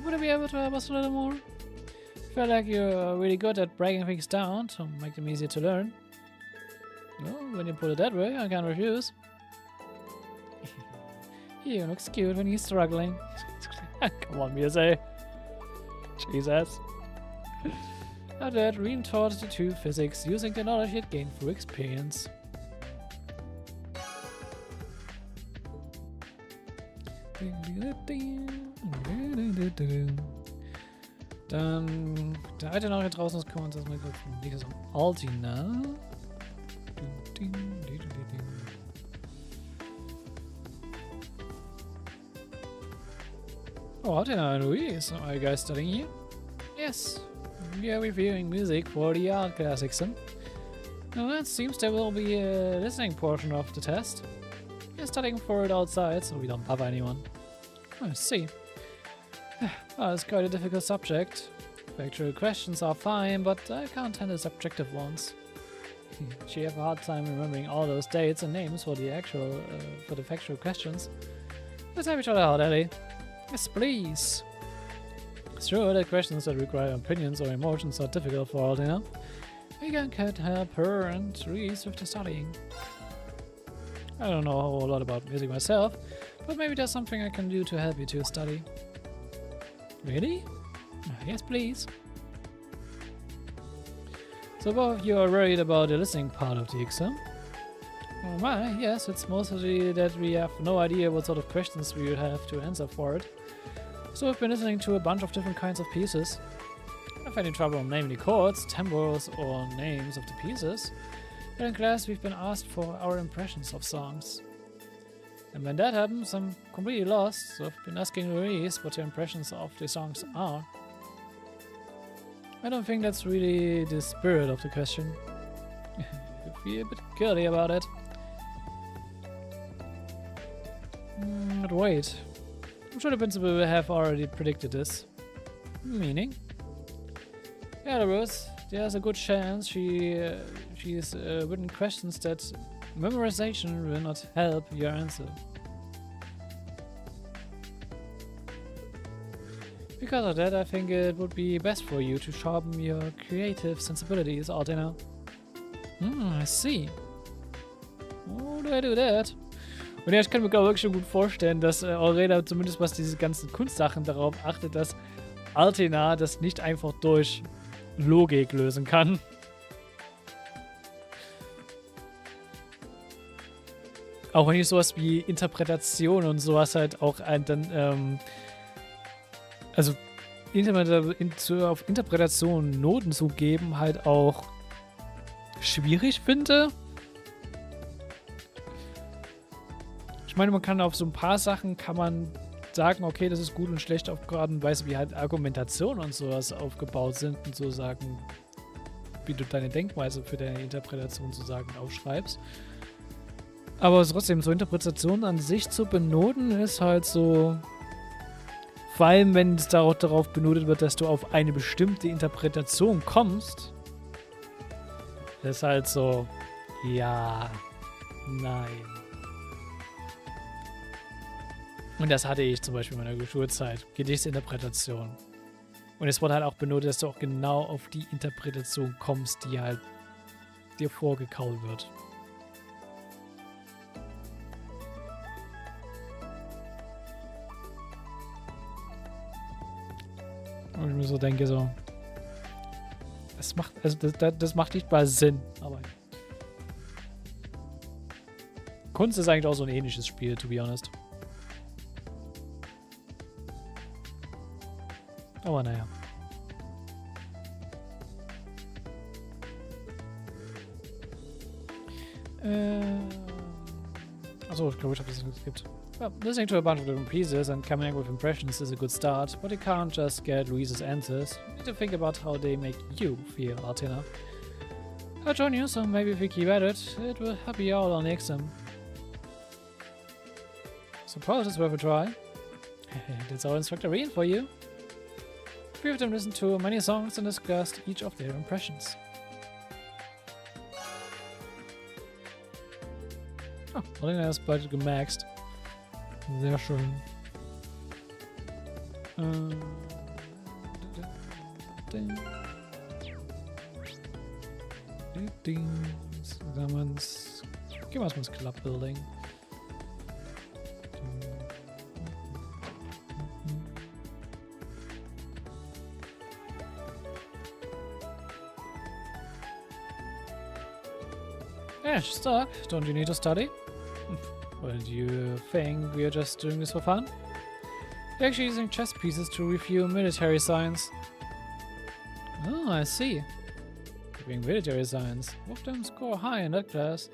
Would you be able to help us a little more? I feel like you're really good at breaking things down to make them easier to learn. Well, when you put it that way, I can't refuse. He looks cute when he's struggling. Come on, Miyase. Jesus. After that, Reen taught the two physics using the knowledge he had gained through experience. Dann, der alte noch hier draußen ist, können wir uns das mal kurz von Liga zum Altina. Oh, Altina and Louise, are you guys studying here? Yes, we are reviewing music for the art class exam. Now it seems there will be a listening portion of the test. We're studying for it outside, so we don't bother anyone. I see. Well, it's quite a difficult subject. Factual questions are fine, but I can't handle subjective ones. She have a hard time remembering all those dates and names for the factual questions. Let's have each other out, Ellie. Yes, please. Sure, the questions that require opinions or emotions are difficult for Altina. We can help her and Reese with the studying. I don't know a whole lot about music myself, but maybe there's something I can do to help you to study. Really? Yes, please. So both of you are worried about the listening part of the exam? Oh my, yes, it's mostly that we have no idea what sort of questions we would have to answer for it. So we've been listening to a bunch of different kinds of pieces. I don't have any trouble naming the chords, tempos, or names of the pieces. But in class we've been asked for our impressions of songs. And when that happens, I'm completely lost, so I've been asking Louise what her impressions of the songs are. I don't think that's really the spirit of the question. You feel a bit guilty about it. wait. I'm sure the principal will have already predicted this. Meaning? Yeah, there's a good chance she's written questions that memorization will not help your answer. Because of that, I think it would be best for you to sharpen your creative sensibilities, Altina. I see. Oh, do I do that? Und ja, ich kann mir glaube wirklich schon gut vorstellen, dass Aurela zumindest was diese ganzen Kunstsachen darauf achtet, dass Altina das nicht einfach durch Logik lösen kann. Auch wenn ich sowas wie Interpretation und sowas halt auch dann, also auf Interpretation Noten zu geben, halt auch schwierig finde. Ich meine, man kann auf so ein paar Sachen kann man sagen, okay, das ist gut und schlecht auf Art und Weise, wie halt Argumentation und sowas aufgebaut sind und so sagen, wie du deine Denkweise für deine Interpretation zu sagen aufschreibst. Aber trotzdem, so Interpretation an sich zu benoten, ist halt so, vor allem wenn es darauf benotet wird, dass du auf eine bestimmte Interpretation kommst, ist halt so, ja, nein. Und das hatte ich zum Beispiel in meiner Schulzeit. Gedichtsinterpretation. Und es wurde halt auch benotet, dass du auch genau auf die Interpretation kommst, die halt dir vorgekaut wird. Und ich mir so denke, so, das macht, also das macht nicht mal Sinn, aber Kunst ist eigentlich auch so ein ähnliches Spiel, to be honest. Aber naja. Achso, ich glaube, ich habe das geskippt. Well, listening to a bunch of different pieces and coming up with impressions is a good start, but you can't just get Louise's answers. You need to think about how they make you feel, Altina. I'll join you, so maybe if we keep at it, it will help you out on the exam. Suppose it's worth a try. That's our instructor Ian for you. Three of them listened to many songs and discussed each of their impressions. Oh, Alina ist bald gemaxt. Sehr schön. Namens. Gehen wir erstmal ins Club Building. Yeah, she's stuck. Don't you need to study? Well, do you think we are just doing this for fun? We're actually using chess pieces to review military science. Oh, I see. Doing military science. Both of them score high in that class.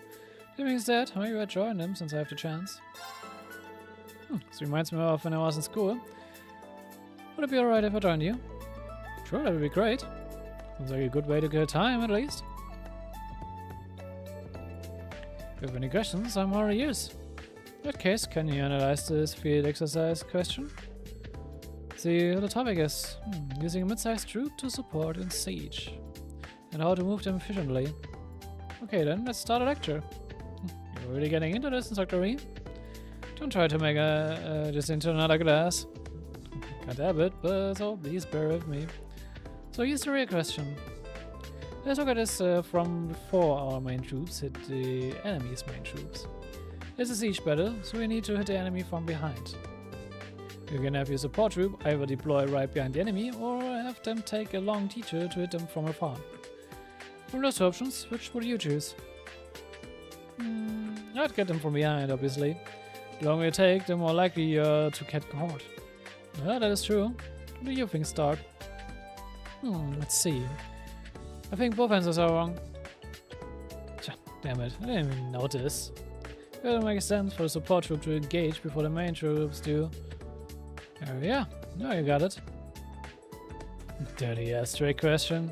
That means that maybe I'll join them since I have the chance. This reminds me of when I was in school. Would it be alright if I joined you? Sure, that would be great. Sounds like a good way to kill time, at least. If you have any questions, I'm all ears. In that case, can you analyze this field exercise question? The topic is using a mid-sized troop to support in siege, and how to move them efficiently. Okay then, let's start a lecture. You're really getting into this, Instructor Reed? Don't try to make this into another class. Can't help it, but so please bear with me. So here's the real question. Let's look at this from before our main troops hit the enemy's main troops. It's a siege battle, so we need to hit the enemy from behind. You can have your support troop either deploy right behind the enemy or have them take a long detour to hit them from afar. From those two options, which would you choose? I'd get them from behind, obviously. The longer you take, the more likely you're to get caught. Yeah, that is true. What do you think, Stark? Let's see. I think both answers are wrong. Damn it, I didn't even notice. It would make sense for the support troop to engage before the main troops do. Yeah, now you got it. Dirty ass trick question.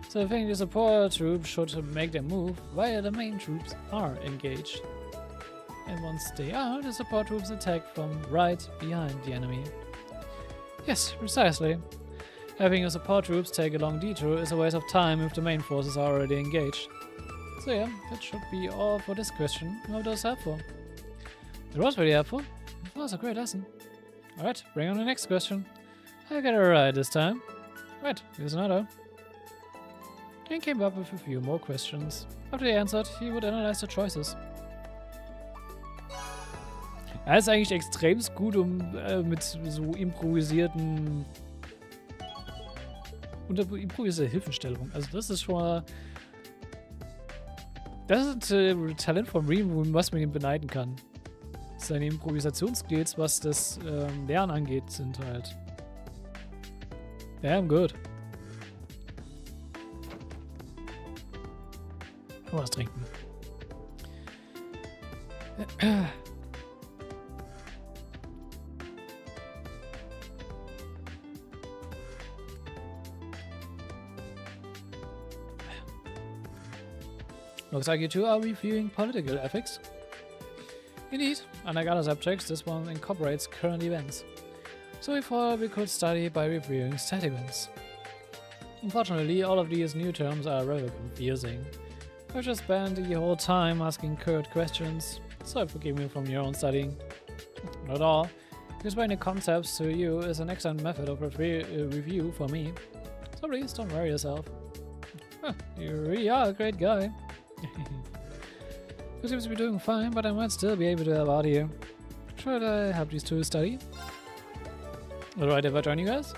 So I think the support troops should make their move while the main troops are engaged. And once they are, the support troops attack from right behind the enemy. Yes, precisely. Having your support troops take a long detour is a waste of time if the main forces are already engaged. So yeah, that should be all for this question. I hope that was helpful. It was really helpful. It was a great lesson. Alright, bring on the next question. I got it right this time. Right, here's another. And came up with a few more questions. After he answered, he would analyze the choices. Er ist eigentlich extremst gut, mit so improvisierten improvisierte Hilfestellung. Also das ist schon mal... Das ist ein Talent von Reem, was man ihm beneiden kann. Seine Improvisationsskills, was das Lernen angeht, sind halt... Damn good. Was trinken. Looks like you two are reviewing political ethics. Indeed, unlike other subjects, this one incorporates current events. So we thought we could study by reviewing stat events. Unfortunately, all of these new terms are rather confusing. I just spent the whole time asking current questions, so forgive me from your own studying. Not at all. Explaining concepts to you is an excellent method of review for me. So please don't worry yourself. You really are a great guy. You seem to be doing fine, but I might still be able to help out here. Should I help these two study? Alright, if I join you guys?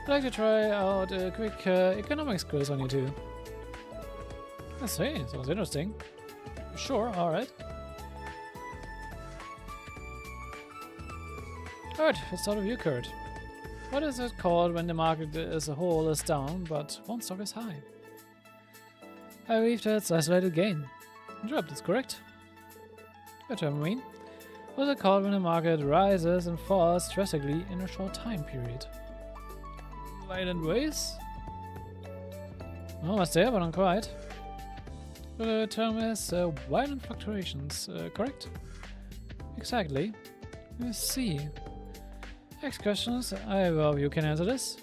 I'd like to try out a quick economics quiz on you two. I see, sounds interesting. Sure, alright. Alright, let's start with you, Kurt. What is it called when the market as a whole is down, but one stock is high? I believe that's isolated gain. Drop, that's correct. Your turn, Wayne. What is it called when the market rises and falls drastically in a short time period? Violent waves? Almost there, but not quite. The term is violent fluctuations, correct? Exactly. Let's see. Next questions. Either of you can answer this.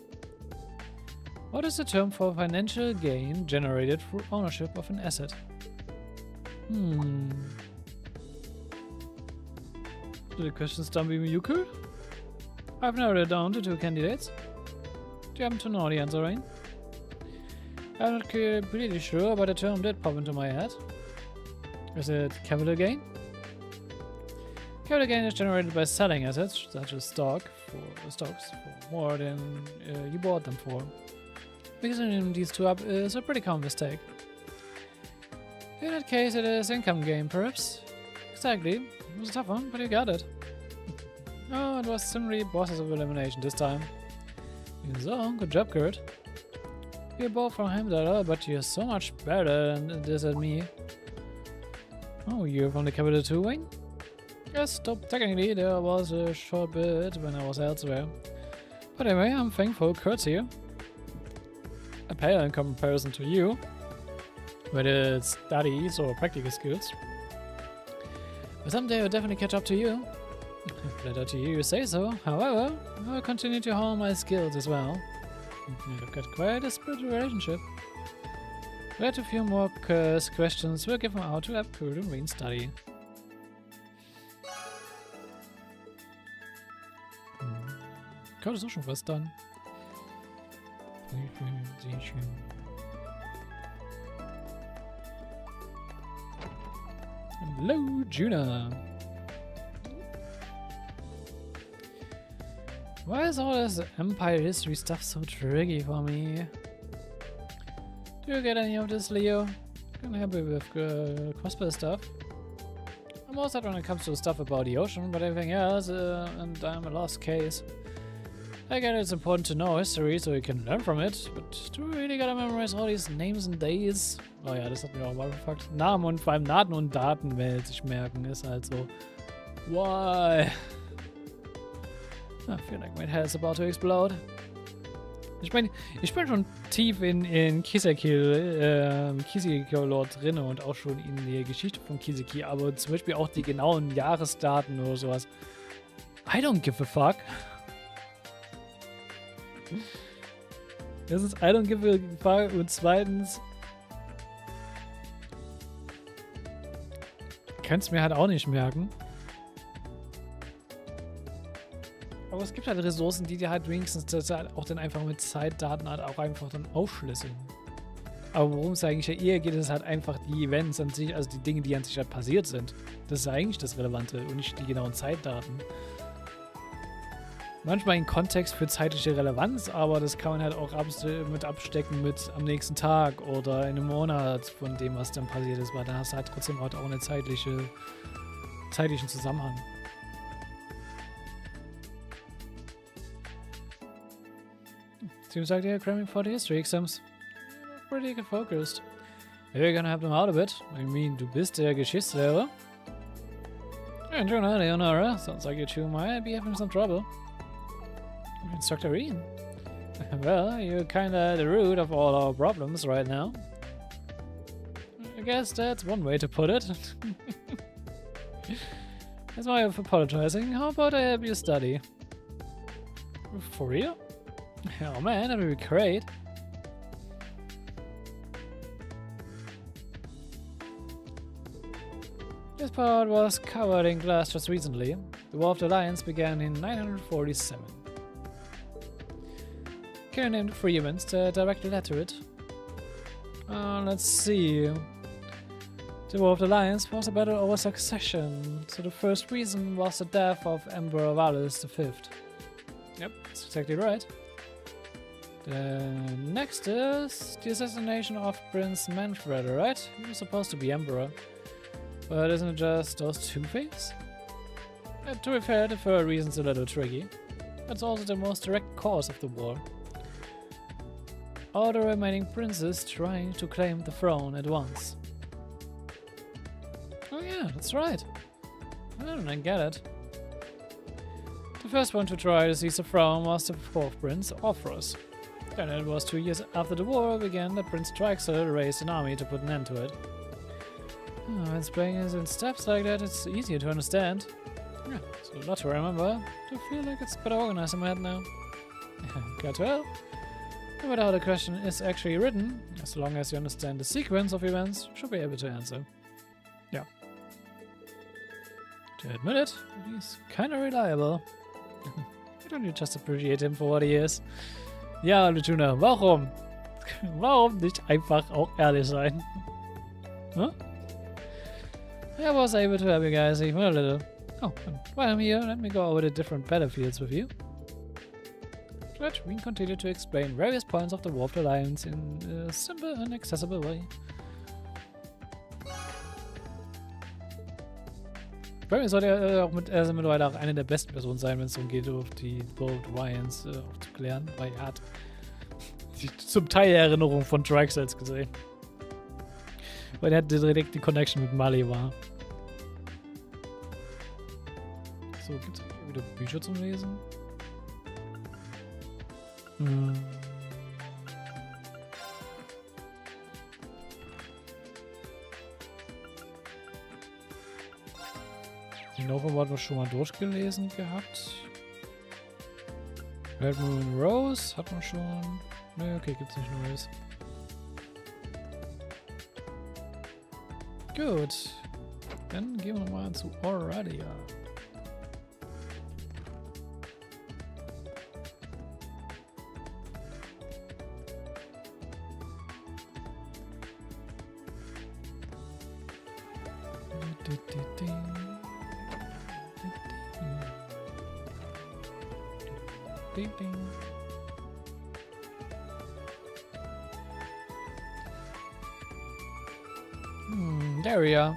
What is the term for financial gain generated through ownership of an asset? Do the questions done with you, Kurt? I've narrowed it down to two candidates. Do you happen to know the answer, Rain? I'm not completely sure, but the term did pop into my head. Is it capital gain? Capital gain is generated by selling assets, such as stocks, for more than you bought them for. Mixing these two up is a pretty common mistake. In that case, it is income gain, perhaps? Exactly. It was a tough one, but you got it. Oh, it was simply process of elimination this time. So, good job, Kurt. You're both from Hamdala, but you're so much better than this at me. Oh, you're from the capital too, Wayne? Yes, technically there was a short bit when I was elsewhere. But anyway, I'm thankful Kurt's here. A pale in comparison to you, whether it's studies or practical skills. But someday I'll definitely catch up to you. Better to you say so. However, I'll continue to hone my skills as well. We've got quite a spiritual relationship. Let a few more questions we'll give them out to help Kurt and Wayne study. Kurt ist auch schon fast done. Hello, Juna. Why is all this Empire history stuff so tricky for me? Do you get any of this, Leo? Can I help you with crossbow stuff? I'm all set when it comes to stuff about the ocean, but everything else, and I'm a lost case. I get it's important to know history so you can learn from it, but do we really gotta memorize all these names and days? Oh ja, das hat mir auch mal gefragt. Namen und vor allem Daten und Datenwelt sich merken ist halt so. Why? I feel like my head is about to explode. Ich meine, ich bin schon tief in Kiseki-Lore drin und auch schon in der Geschichte von Kiseki, aber zum Beispiel auch die genauen Jahresdaten oder sowas. I don't give a fuck. Erstens, I don't give a fuck und zweitens kann es mir halt auch nicht merken. Aber es gibt halt Ressourcen, die dir halt wenigstens das halt auch dann einfach mit Zeitdaten halt auch einfach dann aufschlüsseln. Aber worum es eigentlich ja eher geht, ist halt einfach die Events an sich, also die Dinge, die an sich halt passiert sind. Das ist eigentlich das Relevante und nicht die genauen Zeitdaten. Manchmal in Kontext für zeitliche Relevanz, aber das kann man halt auch mit abstecken mit am nächsten Tag oder in einem Monat von dem, was dann passiert ist, weil dann hast du halt trotzdem halt auch einen zeitlichen Zusammenhang. Seems like they're cramming for the history exams. Pretty good focused. Maybe you're gonna help them out a bit. I mean, du bist der Geschichtslehrer. And you're not Leonora. Sounds like you two might be having some trouble. Instructor Ian. Well, you're kinda the root of all our problems right now. I guess that's one way to put it. As my way of apologizing, how about I help you study? For real? Oh man, that would be great. This part was covered in glass just recently. The War of the Lions began in 947. Can name the three events that directly led to it. Let's see. The War of the Lions was a battle over succession, so the first reason was the death of Emperor Valus V. Yep, that's exactly right. The next is the assassination of Prince Manfred, right? He was supposed to be Emperor. But isn't it just those two things? To be fair, the third reason's a little tricky. That's also the most direct cause of the war. All the remaining princes trying to claim the throne at once. Oh yeah, that's right. I don't get it. The first one to try to seize the throne was the fourth prince, Orpheus. Then it was 2 years after the war began that Prince Drexel raised an army to put an end to it. When explaining it in steps like that, it's easier to understand. Yeah, it's a lot to remember. I feel like it's better organized in my head now. Got to help. No matter how the question is actually written, as long as you understand the sequence of events, you should be able to answer. Yeah. To admit it, he's kinda reliable. Don't you just appreciate him for what he is? Ja, Lutuna, warum? Warum nicht einfach auch ehrlich sein? Huh? I was able to help you guys even a little. Oh, and while I'm here, let me go over the different battlefields with you. Let me continue to explain various points of the War of the Lions in a simple and accessible way. Bei mir sollte er auch mittlerweile auch eine der besten Personen sein, wenn es darum geht, auf die War of the Lions aufzuklären, weil er hat zum Teil Erinnerungen von Drexels gesehen. Weil er direkt die Connection mit Mali war. So, gibt es wieder Bücher zum Lesen? Die Nova hatten wir schon mal durchgelesen gehabt. Red Moon Rose hat man schon. Ne, okay, gibt's nicht Neues. Gut. Dann gehen wir nochmal zu Erebonia. Ding, ding. There we are.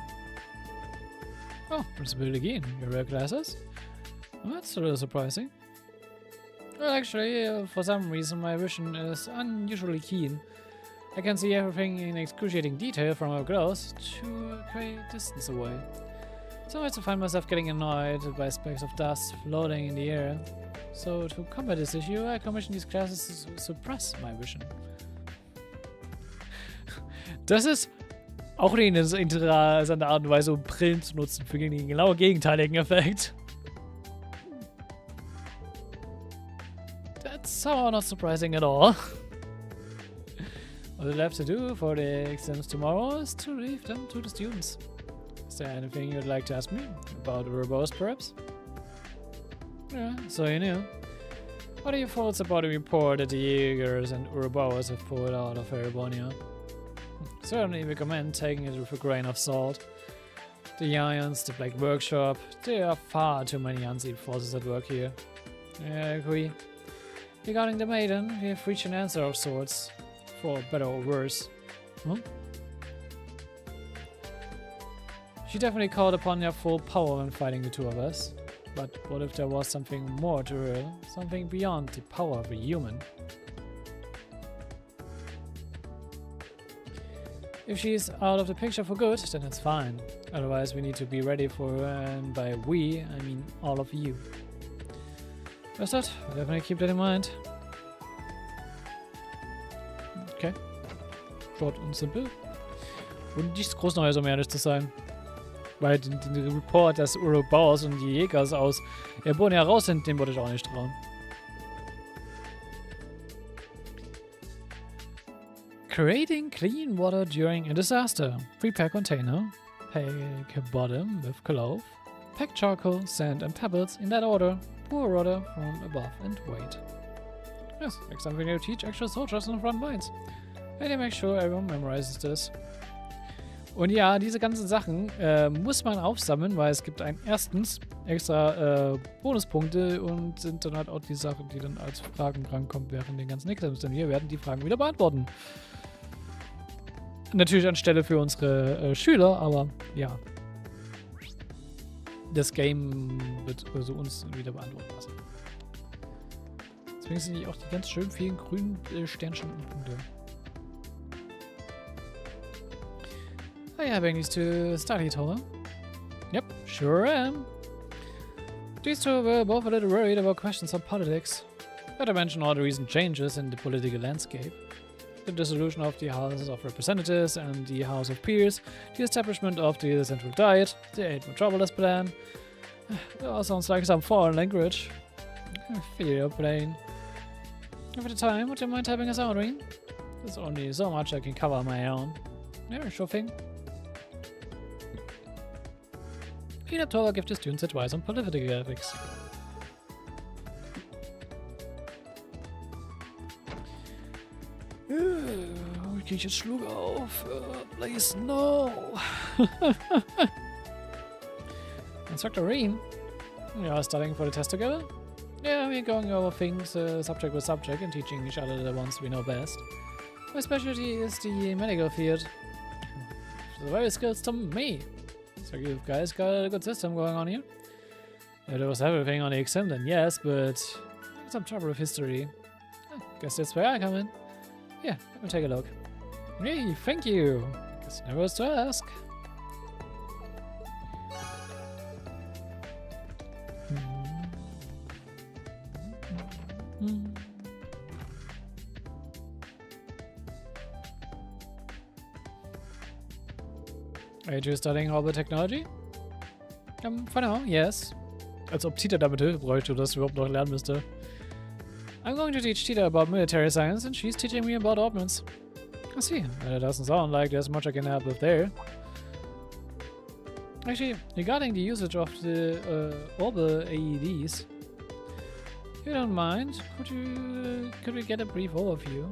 Oh, Principal again. Your rare classes? Well, that's a little surprising. Well, actually, for some reason, my vision is unusually keen. I can see everything in excruciating detail from up close to a great distance away. Sometimes I find myself getting annoyed by specks of dust floating in the air. So, to combat this issue, I commissioned these classes to suppress my vision. Das ist auch eine interessante Art und Weise, um Brillen zu nutzen für den genau gegenteiligen Effekt. That's somehow not surprising at all. All left to do for the exams tomorrow is to leave them to the students. Is there anything you'd like to ask me about Ouroboros, perhaps? Yeah, so you knew. What are your thoughts about the report that the Jaegers and Ouroboros have pulled out of Erebonia? Certainly recommend taking it with a grain of salt. The Giants, the Black Workshop, there are far too many unseen forces at work here. I agree. Regarding the maiden, we have reached an answer of sorts. For better or worse. Huh? She definitely called upon their full power when fighting the two of us. But what if there was something more to her? Something beyond the power of a human? If she's out of the picture for good, then it's fine. Otherwise, we need to be ready for her, and by we, I mean all of you. That's that. I'll definitely keep that in mind. Okay. Short und simpel. Und nichts groß Neues, um ehrlich zu sein. Weil den Report, dass Ouroboros und die Jägers aus Erebonia raus sind, dem würde ich auch nicht trauen. Creating clean water during a disaster. Prepare container. Pack bottom with clove. Pack charcoal, sand and pebbles in that order. Pour water from above and wait. Yes, next time we need to teach actual soldiers on the front lines. And make sure everyone memorizes this. Und ja, diese ganzen Sachen muss man aufsammeln, weil es gibt erstens extra Bonuspunkte und sind dann halt auch die Sachen, die dann als Fragen rankommen während den ganzen Exams. Denn wir werden die Fragen wieder beantworten. Natürlich anstelle für unsere Schüler, aber ja. Das Game wird also uns wieder beantworten lassen. Deswegen sind die auch die ganz schön vielen grünen Sternchen und Punkte. Are you having these two study tour? Yep, sure am. These two were both a little worried about questions on politics. Not to mention all the recent changes in the political landscape. The dissolution of the House of Representatives and the House of Peers, the establishment of the Central Diet, the Eight Metropolis Plan. It all sounds like some foreign language. I feel your pain. For the time, would you mind helping us out, Reen? There's only so much I can cover on my own. Yeah, sure thing. Clean up Torah gives the students advice on political ethics. Ich jetzt schlug auf. Please, no. Instructor Reen. You are studying for the test together? Yeah, we're going over things subject by subject and teaching each other the ones we know best. My specialty is the medical field. The very skills to me. So you guys got a good system going on here. If there was everything on the exam, then yes, but some trouble with history. Guess that's where I come in. Yeah, let me take a look. Hey, thank you. Guess never was to ask. Are you studying all the technology? For now, yes. Als ob Tita damit Hilfe bräuchte oder das überhaupt noch lernen müsste. I'm going to teach Tita about military science and she's teaching me about ordnance. I see. It doesn't sound like there's much I can help with there. Actually, regarding the usage of the orbital AEDs, if you don't mind, could we get a brief overview?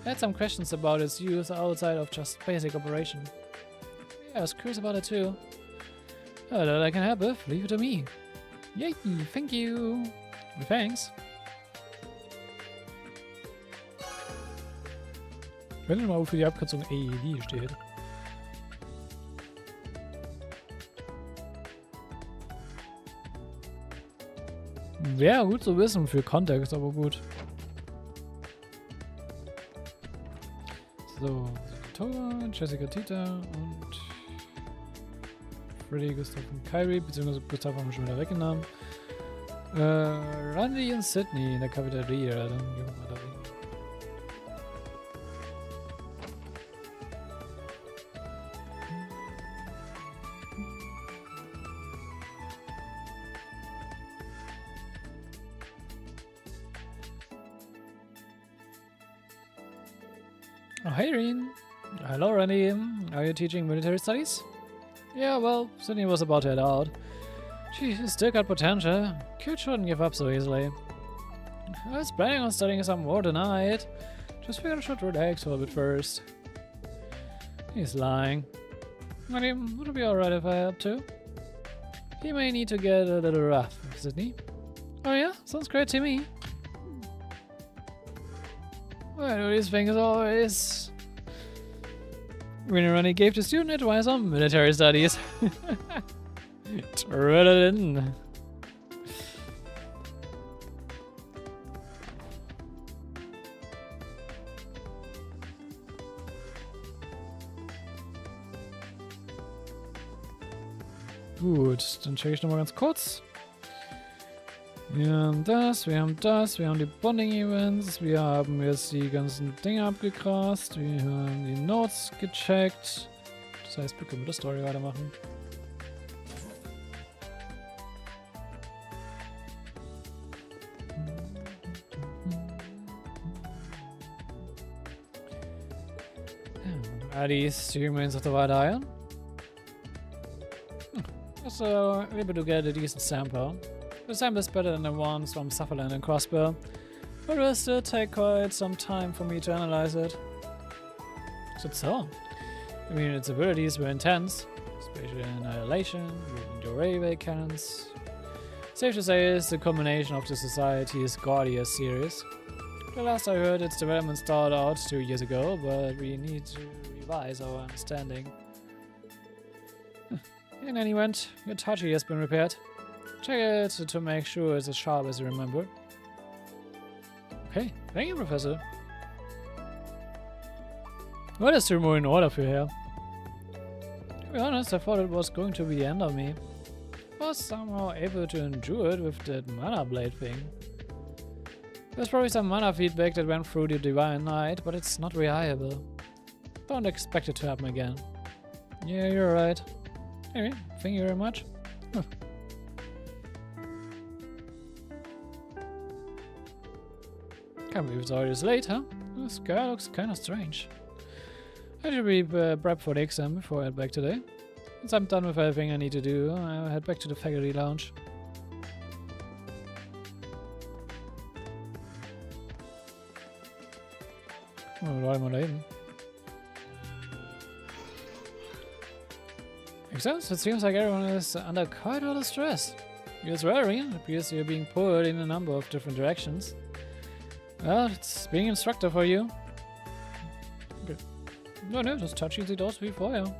I had some questions about its use outside of just basic operation. Yeah, I was curious about it too. That I can help with, leave it to me. Yay, thank you. Thanks. Ich weiß nicht mal, wofür die Abkürzung AED steht. Wäre gut zu wissen für Kontext, aber gut. So, Jessica Tita und Freddy, Gustav und Kyrie, beziehungsweise Gustav haben wir schon wieder weggenommen. Randy und Sydney in der Cafeteria. Dann gehen wir mal da hin. Oh, hey, Reen. Hello, Randy. Are you teaching military studies? Yeah, well, Sydney was about to head out. She still got potential. Kid shouldn't give up so easily. I was planning on studying some more tonight. Just figured I should relax for a bit first. He's lying. Randy, would it be alright if I help too? He may need to get a little rough, Sydney. Oh yeah? Sounds great to me. Why do these things always? Randy gave the student advice on military studies. Throw it in. Gut, dann checke ich nochmal ganz kurz. Wir haben das, wir haben das, wir haben die Bonding-Events, wir haben jetzt die ganzen Dinge abgegrast, wir haben die Notes gecheckt. Das heißt, wir können mit der Story weitermachen. These 2 remains of the White Iron. So, able to get a decent sample. The sample is better than the ones from Sutherland and Crossbow, but it will still take quite some time for me to analyze it. So, I mean, its abilities were intense, especially Annihilation, and your Ray cannons. Safe to say it's the combination of the Society's Gordius series. The last I heard, its development started out 2 years ago, but we need to revise our understanding. In any event, your Tachi has been repaired. Check it to make sure it's as sharp as you remember. Okay, thank you, Professor. What is the more in order for here? To be honest, I thought it was going to be the end of me. I was somehow able to endure it with that mana blade thing. There's probably some mana feedback that went through the Divine Knight, but it's not reliable. Don't expect it to happen again. Yeah, you're right. Anyway, thank you very much. Can't believe it's already this late, huh? This guy looks kind of strange. I should be prepped for the exam before I head back today. Once I'm done with everything I need to do, I'll head back to the faculty lounge. Oh, warte mal da hin. Exams, it seems like everyone is under quite a lot of stress. Yes, Rollen, it appears you're being pulled in a number of different directions. Well, it's being instructor for you. Okay. Ja, ne, das Touchy sieht aus wie vorher.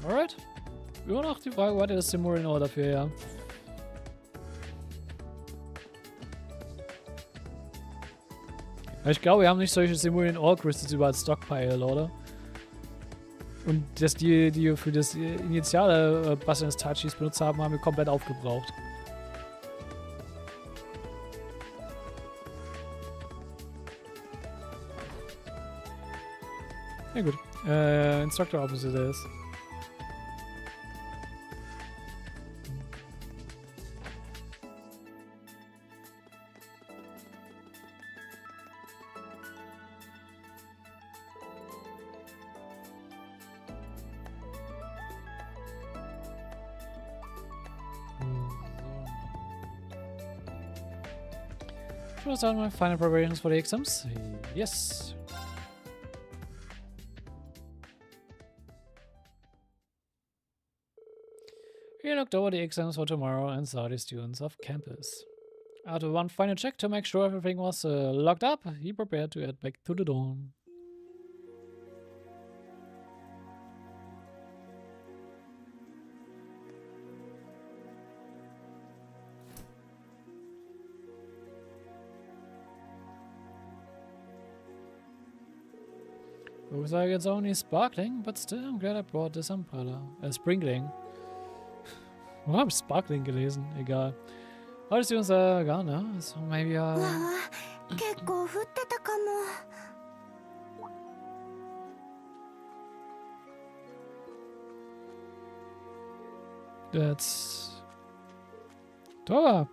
Alright. Nur noch die Frage, was ist Simur in Order dafür, ja? Ich glaube, wir haben nicht solche Simurian Orc Crystals überall Stockpile, oder? Und dass die für das initiale Basteln des Tachis benutzt haben, haben wir komplett aufgebraucht. Ja gut. Instructor Opposite ist. Should I start my final preparations for the exams? Yes. We looked over the exams for tomorrow and saw the students off campus. After one final check to make sure everything was locked up, he prepared to head back to the dorm. Looks like it's only sparkling, but still I'm glad I brought this umbrella. Sprinkling. Wo hab ich Sparkling gelesen? Egal. Heute ist übrigens gar ne? So maybe わあ結構降ってたかも。That's Dora.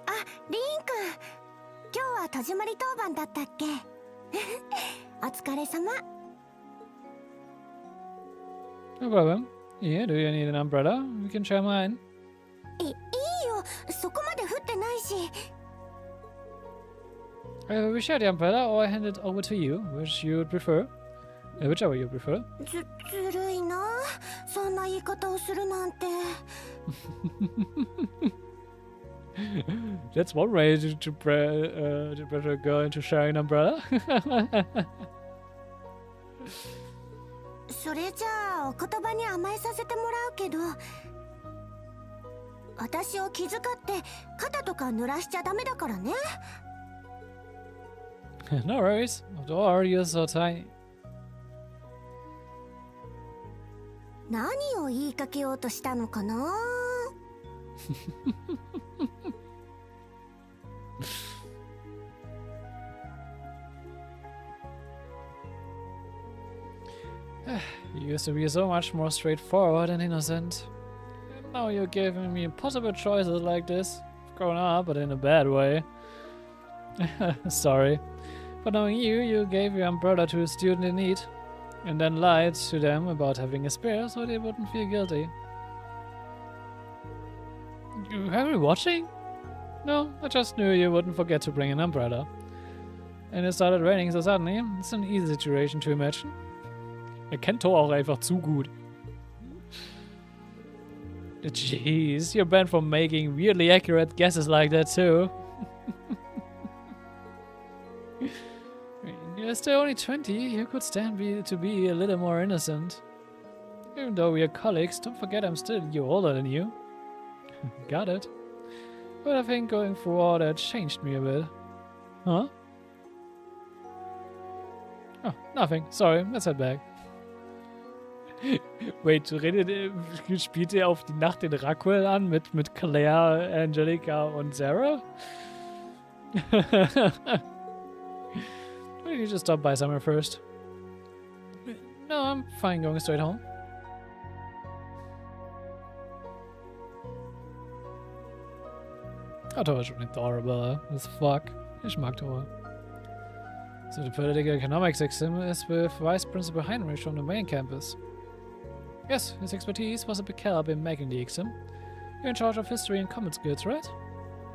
あ、リンくん。今日は戸締まり当番だったっけ？お疲れ様。 No problem. Here, do you need an umbrella? We can share mine. いいよ。そこまで降ってないし。We share the umbrella, or I hand it over to you, which you would prefer. Whichever you prefer. ずるいな。そんな言い方をするなんて。That's one way to pressure a girl into sharing an umbrella. それじゃあお言葉に甘えさせてもらうけど、私を気遣って肩とか濡らしちゃダメだからね。No worries. After all, you're so tiny. 何を言いかけようとしたのかな。You used to be so much more straightforward and innocent. And now you're giving me impossible choices like this. Growing up, but in a bad way. Sorry. But knowing you, you gave your umbrella to a student in need. And then lied to them about having a spare so they wouldn't feel guilty. You have been watching? No, I just knew you wouldn't forget to bring an umbrella. And it started raining so suddenly. It's an easy situation to imagine. Er kennt Thor auch einfach zu gut. Jeez, you're banned from making weirdly accurate guesses like that too. You're still only 20, you could stand to be a little more innocent. Even though we're colleagues, don't forget I'm still a year older than you. Got it. But I think going through all that changed me a bit. Huh? Oh, nothing. Sorry, let's head back. Wait, spielt ihr auf die Nacht in Rockwell an mit Claire, Angelica und Sarah? Why don't you just stop by somewhere first? No, I'm fine going straight home. Oh, Thor ist schon adorable as fuck. Ich mag Thor. So the political economics exam is with Vice Principal Heinrich from the main campus. Yes, his expertise was a big help in making the exam. You're in charge of history and common skills, right?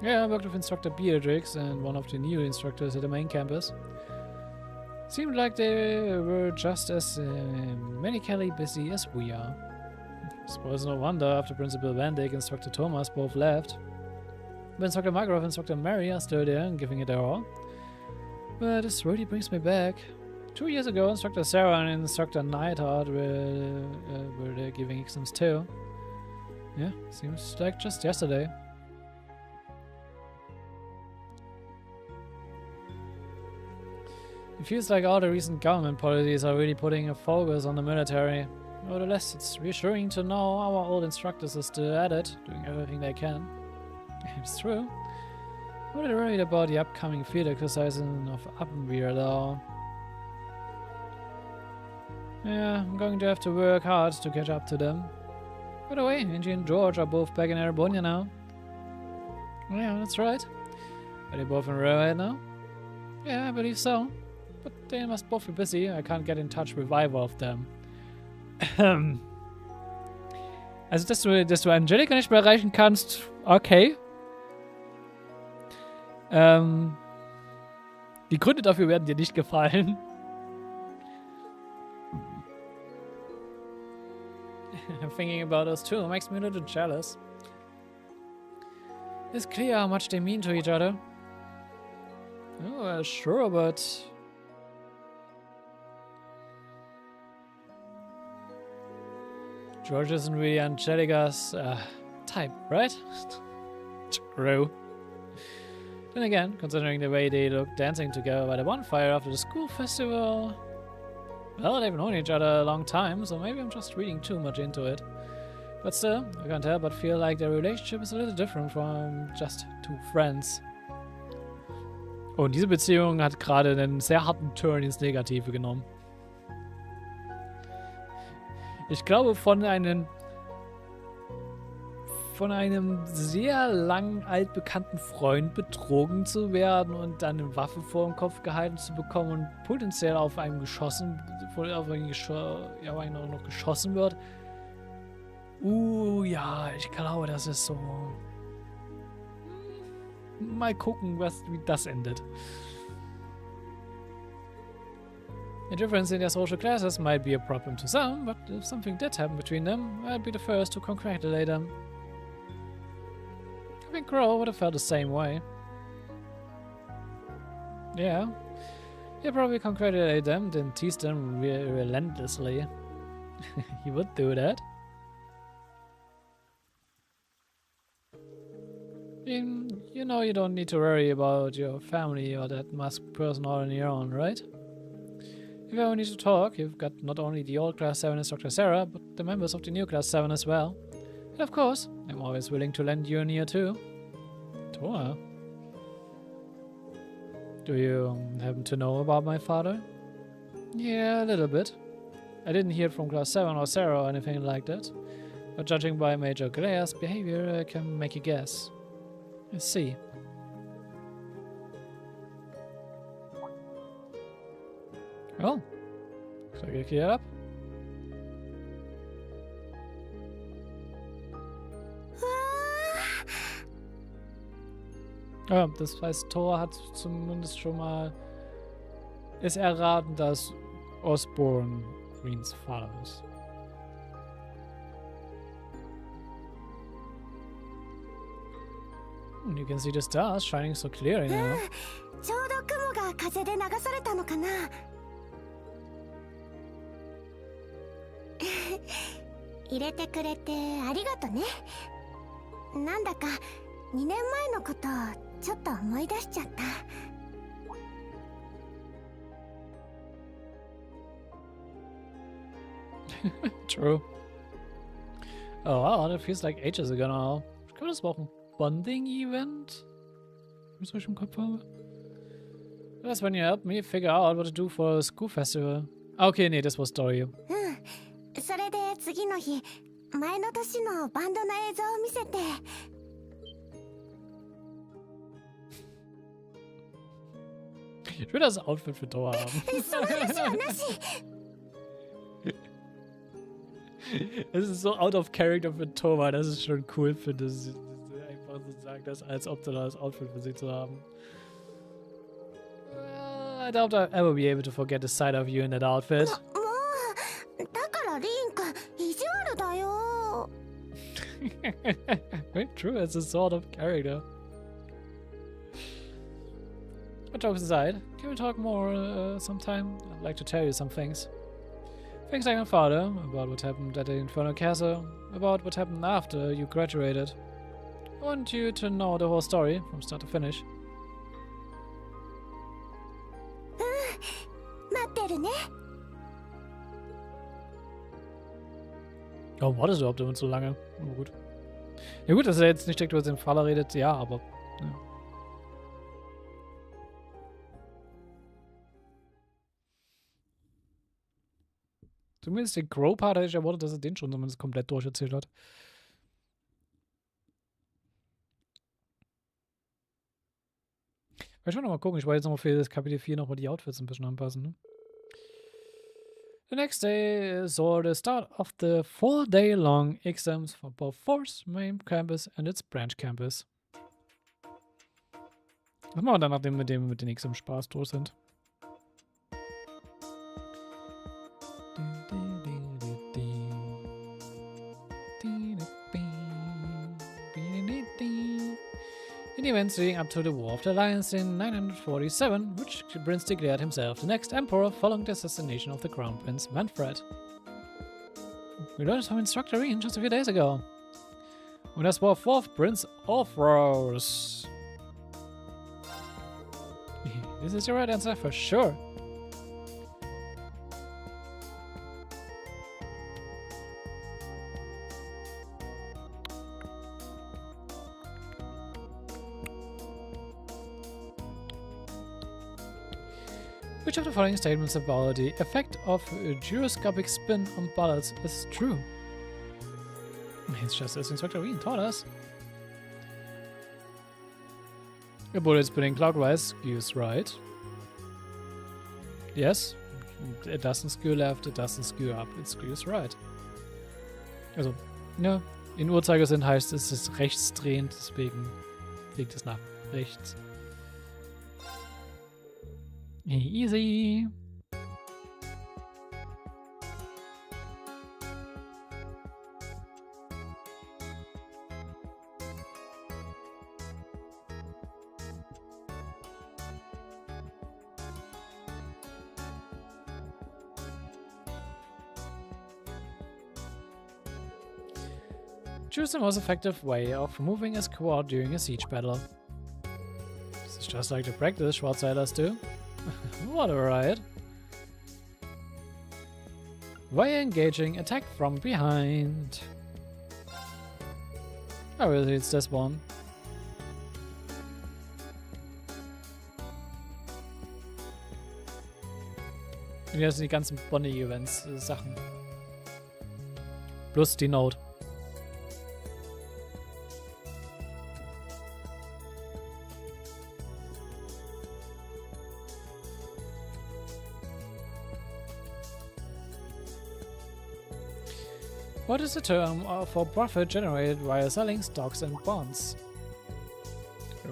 Yeah, I worked with Instructor Beatrix and one of the new instructors at the main campus. Seemed like they were just as manically busy as we are. Suppose no wonder after Principal Van Dyck and Instructor Thomas both left. But Instructor Margaret and Instructor Mary are still there and giving it their all. But this really brings me back. 2 years ago, Instructor Sarah and Instructor Neidhart were there giving exams too. Yeah, seems like just yesterday. It feels like all the recent government policies are really putting a focus on the military. Nevertheless, it's reassuring to know our old instructors are still at it, doing everything they can. It's true. I'm really worried about the upcoming field exercises of Appenwehr though. Yeah, I'm going to have to work hard to catch up to them. By the way, Angie and George are both back in Erebonia now. Yeah, that's right. Are they both in railway now? Yeah, I believe so. But they must both be busy. I can't get in touch with either of them. Also, dass du Angelica nicht mehr erreichen kannst, okay. Die Gründe dafür werden dir nicht gefallen. Thinking about us too makes me a little jealous. It's clear how much they mean to each other. Oh, sure, but... George isn't really Angelica's type, right? True. Then again, considering the way they look dancing together by the bonfire after the school festival... Well, they've known each other a long time, so maybe I'm just reading too much into it. But still, I can't help but feel like their relationship is a little different from just two friends. Und diese Beziehung hat gerade einen sehr harten Turn ins Negative genommen. Ich glaube, von einem sehr lang altbekannten Freund betrogen zu werden und dann eine Waffe vor dem Kopf gehalten zu bekommen und potenziell auf einen geschossen, noch geschossen wird. Ja, ich glaube, das ist so. Mal gucken, wie das endet. The difference in their social classes might be a problem to some, but if something did happen between them, I'd be the first to congratulate them. I think Crow would have felt the same way. Yeah, he'd probably congratulate them, then tease them relentlessly. He would do that. You know you don't need to worry about your family or that masked person all on your own, right? If you ever need to talk, you've got not only the old Class 7 Instructor Sarah, but the members of the new Class 7 as well. And of course, I'm always willing to lend you an ear too. Tora. Do you happen to know about my father? Yeah, a little bit. I didn't hear it from Class 7 or Sarah or anything like that. But judging by Major Glaire's behavior, I can make a guess. Let's see. Well, klicke ich hier ab. Ja, das heißt, Thor hat zumindest schon mal es erraten, dass Osborn Greens Vater ist. You can see the stars shining so clear now. ちょうど雲が風で流されたのかな。入れてくれてありがとね。なんだか2年前のことちょっと思い出しちゃった。True. Oh wow, that feels like ages ago now. Ich glaube, das war auch ein Bonding-Event. Wenn ich es im Kopf habe. That's when you helped me figure out what to do for a school festival. Okay, nee, das war Story. それで次の日、前の年のバンドの映像を見せて。Ich will das Outfit für Thor haben. Es ist so out of character für Thor, weil das ist schon cool finde. Einfach so sagen, das als optionales Outfit für sie zu haben. I doubt I'll ever be able to forget the sight of you in that outfit. だからリン君意地悪だよ。True, it's a sort of character. But jokes aside, can we talk more sometime? I'd like to tell you some things. Things like my father, about what happened at the Infernal Castle, about what happened after you graduated. I want you to know the whole story, from start to finish. 待ってるね。 Warum war das überhaupt immer so lange? Oh, gut. Ja gut, dass er jetzt nicht direkt über den Vater redet, ja, aber... Ja. Zumindest den Crow-Part hätte ich erwartet, dass er den schon zumindest komplett durcherzählt hat. Ich will noch mal gucken, ich wollte jetzt noch mal für das Kapitel 4 noch mal die Outfits ein bisschen anpassen, ne? The next day saw the start of the 4-day-long exams for both Force Main Campus and its Branch Campus. Was machen wir dann, nachdem wir mit den Exams Spaß durch sind? In the events leading up to the War of the Alliance in 947, which the Prince declared himself the next Emperor following the assassination of the Crown Prince Manfred. We learned from Instructor Ian just a few days ago. Und das war Fourth Prince Orthros. This is your right answer for sure. Which of the following statements about the effect of a gyroscopic spin on bullets is true? It's just as Inspector Wien taught us. A bullet spinning clockwise skews right. Yes, it doesn't skew left, it doesn't skew up, it skews right. Also, ja, in Uhrzeigersinn heißt es, es ist rechtsdrehend, deswegen fliegt es nach rechts. Easy. Choose the most effective way of moving a squad during a siege battle. This is just like the practice Schwarzseilers do. What a riot. Via engaging attack from behind. Obviously it's this one. Und hier sind die ganzen Bonnie-Events, Sachen. Plus die Note. What is the term for profit generated via selling stocks and bonds?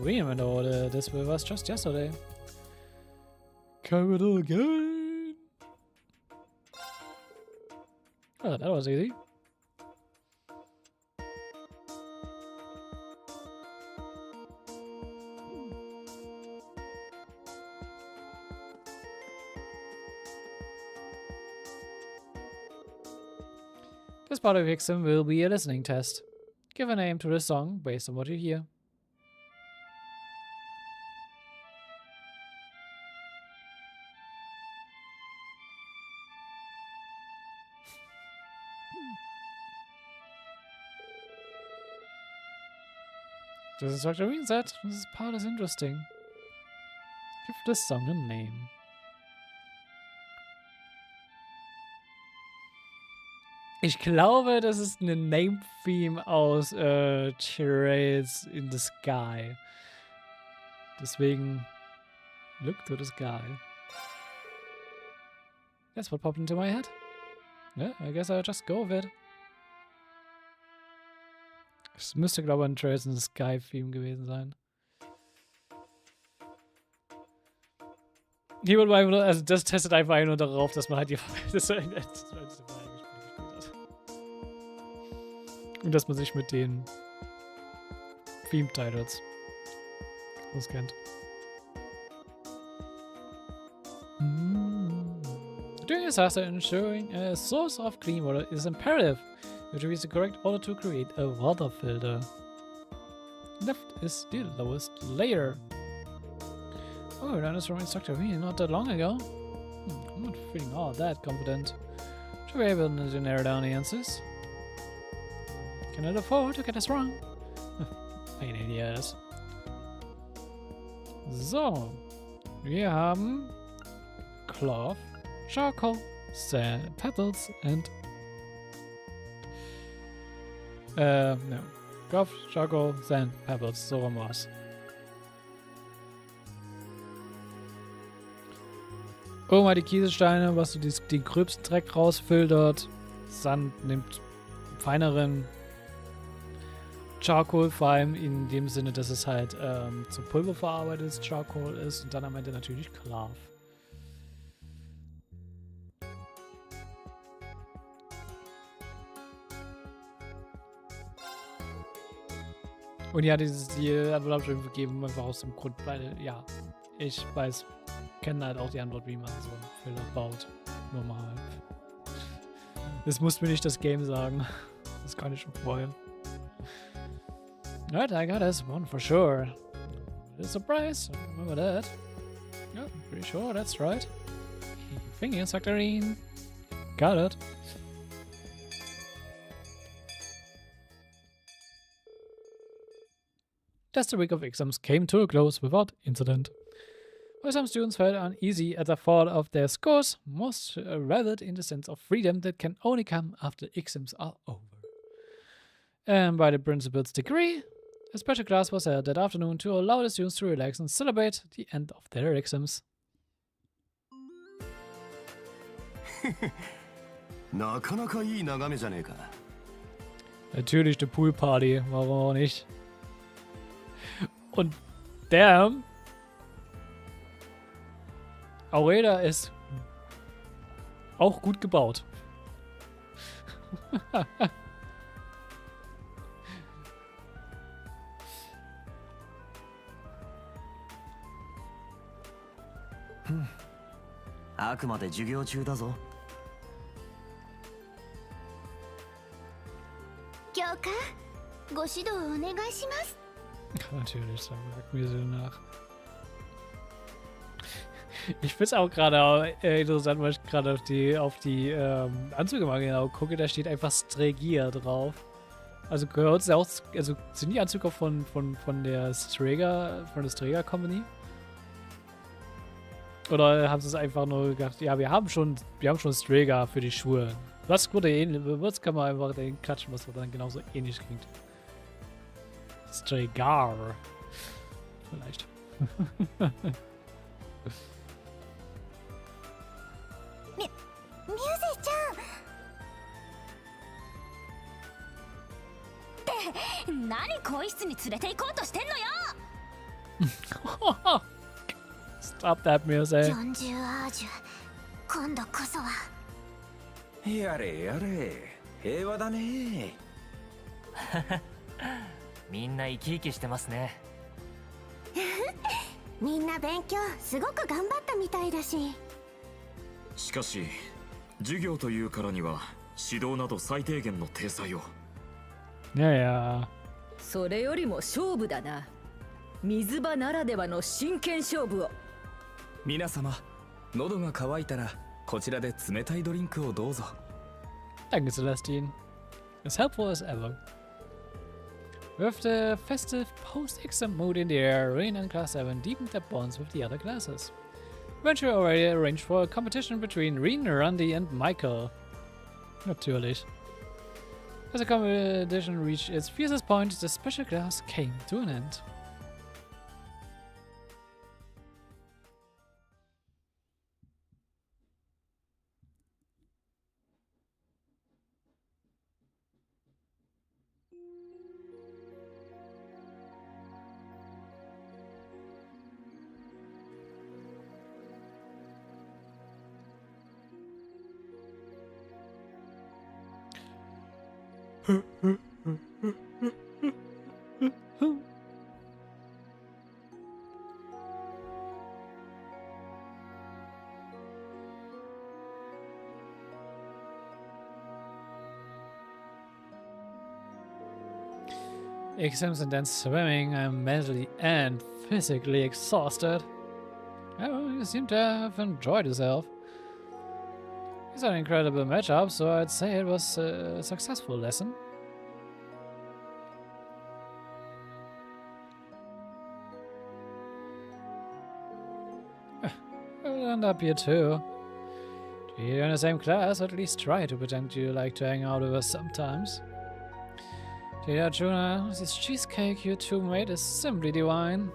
We remember this with us just yesterday. Capital gain. Oh, that was easy. This part of the exam will be a listening test. Give a name to the song based on what you hear. This is Dr. Wien said. This part is interesting. Give this song a name. Ich glaube, das ist eine Name-Theme aus Chariots in the Sky. Deswegen, look to the sky. That's what popped into my head. Yeah, I guess I'll just go with it. Es müsste, glaube ich, ein Chariots in the Sky-Theme gewesen sein. Hier wird einfach, also das testet einfach nur darauf, dass man halt die und dass man sich mit den Theme-Titles auskennt. Doing a disaster ensuring a source of clean water is imperative. You choose the correct order to create a water filter. Left is the lowest layer. Oh, we learned this from Instructor Wien not that long ago. I'm not feeling all that confident. Should be able to narrow down the answers. Cannot afford to get this wrong. Ein Idiot. So. Wir haben cloth, charcoal, sand, pebbles and no. Cloth, charcoal, sand, pebbles. So rum war's. Oh, mal die Kieselsteine, was so den gröbsten Dreck rausfiltert. Sand nimmt feineren. Charcoal, vor allem in dem Sinne, dass es halt zu Pulver verarbeitetes Charcoal ist und dann am Ende natürlich Cloth. Und ja, die Antwort habe ich mir gegeben, einfach aus dem Grund, weil, ja, ich weiß, kenne halt auch die Antwort, wie man so einen Filter baut. Normal. Das muss mir nicht das Game sagen. Das kann ich schon vorher. Right, I got this one for sure. It's a surprise. Remember that. Yeah, pretty sure that's right. Thank you, Saktarine. Got it. Just the week of exams came to a close without incident. While some students felt uneasy at the thought of their scores, most reveled in the sense of freedom that can only come after exams are over. And by the principal's decree, a special class was held that afternoon to allow the students to relax and celebrate the end of their exams. なかなかいい眺めじゃねえか。 Natürlich die Poolparty, warum auch nicht? Und damn, Aurela ist auch gut gebaut. Hm. あくまで授業中だぞ。教官、ご指導お願いします。 Natürlich, sagen wir so nach. Ich finde es auch gerade interessant, weil ich gerade auf die Anzüge mal genau gucke, da steht einfach Stregia drauf. Also gehört es auch, also sind die Anzüge auch von der Strega Company? Oder haben sie es einfach nur gedacht, ja, wir haben schon Strega für die Schuhe. Was wurde ähnlich, was kann man einfach den klatschen, was dann genauso ähnlich klingt. Stregar. Vielleicht. ミューゼちゃん。って何更衣室に連れて行こうとしてんのよ。 Stop that music. ジョンジュアージュ、今度こそは。やれやれ、平和だね。みんな生き生きしてますね。みんな勉強すごく頑張ったみたいだし。しかし授業というからには指導など最低限の体裁を。いやいや。それよりも勝負だな。水場ならではの真剣勝負を。皆様、喉が渇いたらこちらで冷たいドリンクをどうぞ。Danke, Celestine. As helpful as ever. With the festive post-exam mood in the air, Rollen and Class 7 deepened their bonds with the other classes. Eventually already arranged for a competition between Reen, Randy and Michael. Natürlich. As the competition reached its fiercest point, the special class came to an end. Exams and then swimming. I'm mentally and physically exhausted. Oh, you seem to have enjoyed yourself. These are incredible matchups, so I'd say it was a successful lesson. We'll end up here too. You're in the same class, at least try to pretend you like to hang out with us sometimes. Dear Juna, this cheesecake you two made is simply divine.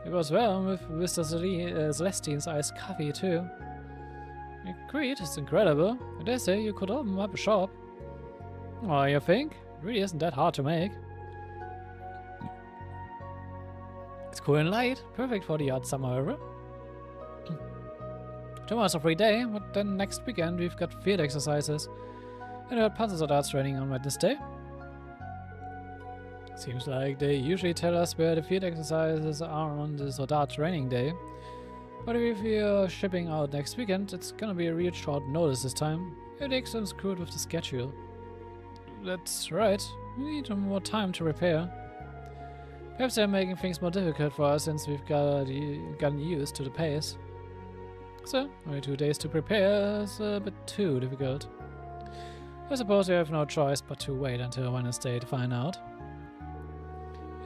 It goes well with Mr. Celestine's iced coffee too. Agreed, it's incredible. I dare say you could open up a shop. Oh, you think? It really isn't that hard to make. It's cool and light, perfect for the hot summer weather. Tomorrow's a free day, but then next weekend we've got field exercises. And we had Panzer Darts training on Wednesday. Seems like they usually tell us where the field exercises are on the Soldat training day. But if we are shipping out next weekend, it's gonna be a real short notice this time. It takes some screwed with the schedule. That's right, we need more time to prepare. Perhaps they're making things more difficult for us since we've gotten used to the pace. So, only 2 days to prepare is a bit too difficult. I suppose we have no choice but to wait until Wednesday to find out.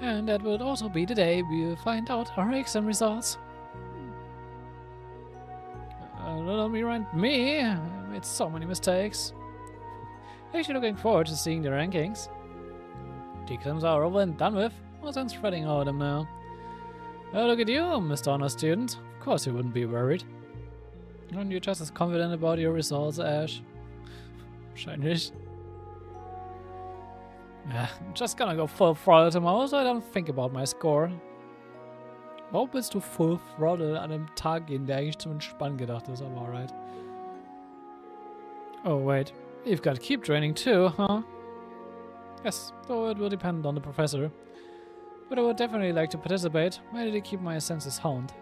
And that will also be the day we will find out our exam results. Don't remind me, I made so many mistakes. Actually looking forward to seeing the rankings. The exams are over and done with. What's in spreading all of them now? Oh, look at you, Mr. Honor Student. Of course you wouldn't be worried. Aren't you just as confident about your results, Ash? Wahrscheinlich. Yeah, I'm just gonna go full throttle tomorrow, so I don't think about my score. Warum willst du full throttle an einem Tag gehen, der eigentlich zum Entspannen gedacht ist, aber alright. Oh wait, you've got keep training too, huh? Yes, though it will depend on the professor. But I would definitely like to participate. Why did he keep my senses honed?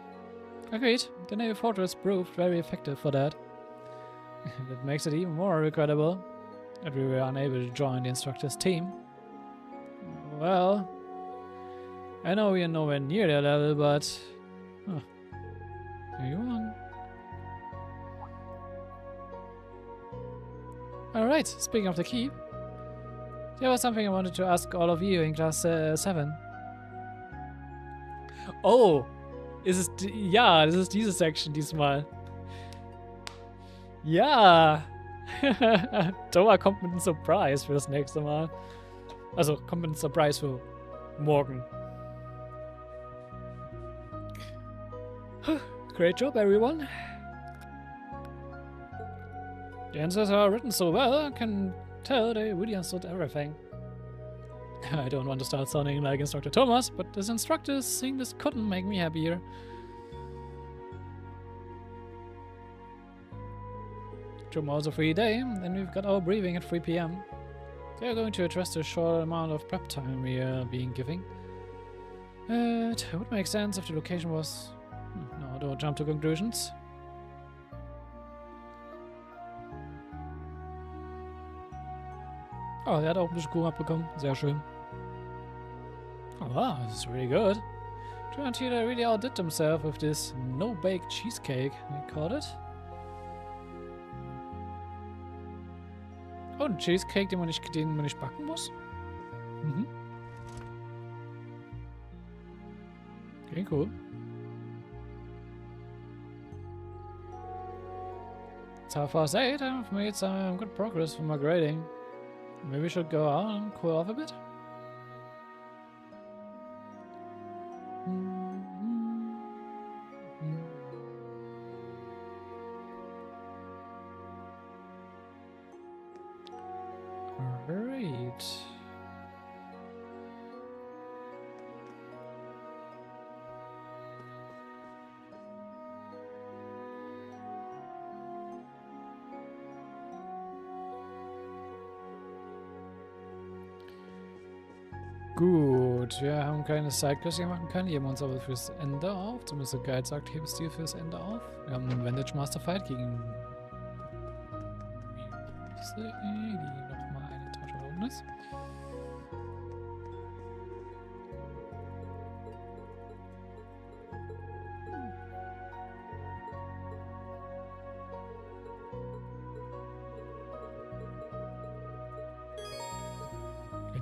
Agreed, the Navy Fortress proved very effective for that. That makes it even more regrettable that we were unable to join the instructor's team. Well, I know we are nowhere near their level, but... Huh. Here you on. Alright, speaking of the key, there was something I wanted to ask all of you in class 7. Oh! Ja, das ist diese Section diesmal. Ja! Thomas kommt mit einem Surprise für das nächste Mal. Also, kommt mit einem Surprise für morgen. Great job, everyone. The answers are written so well, I can tell they really understood everything. I don't want to start sounding like Instructor Thomas, but this instructor saying this couldn't make me happier. Tomorrow's a free day, then we've got our briefing at 3 PM. They are going to address the short amount of prep time we are being given. It would make sense if the location was... No, don't jump to conclusions. Oh, er hat auch ein bisschen Kuchen abbekommen. Sehr schön. Oh wow, this is really good. Tarantino really outdid himself with this no-bake cheesecake, we called it. Oh, ein Cheesecake, den man nicht backen muss? Mhm. Okay, cool. So far, I've made some good progress for my grading. Maybe we should go out and cool off a bit? Alright. Gut, wir haben keine Sidequests, die wir machen können. Die heben wir uns aber fürs Ende auf. Zumindest der Guide sagt, heb es dir fürs Ende auf. Wir haben einen Vantage Master Fight gegen... die nochmal eine Etage da unten ist.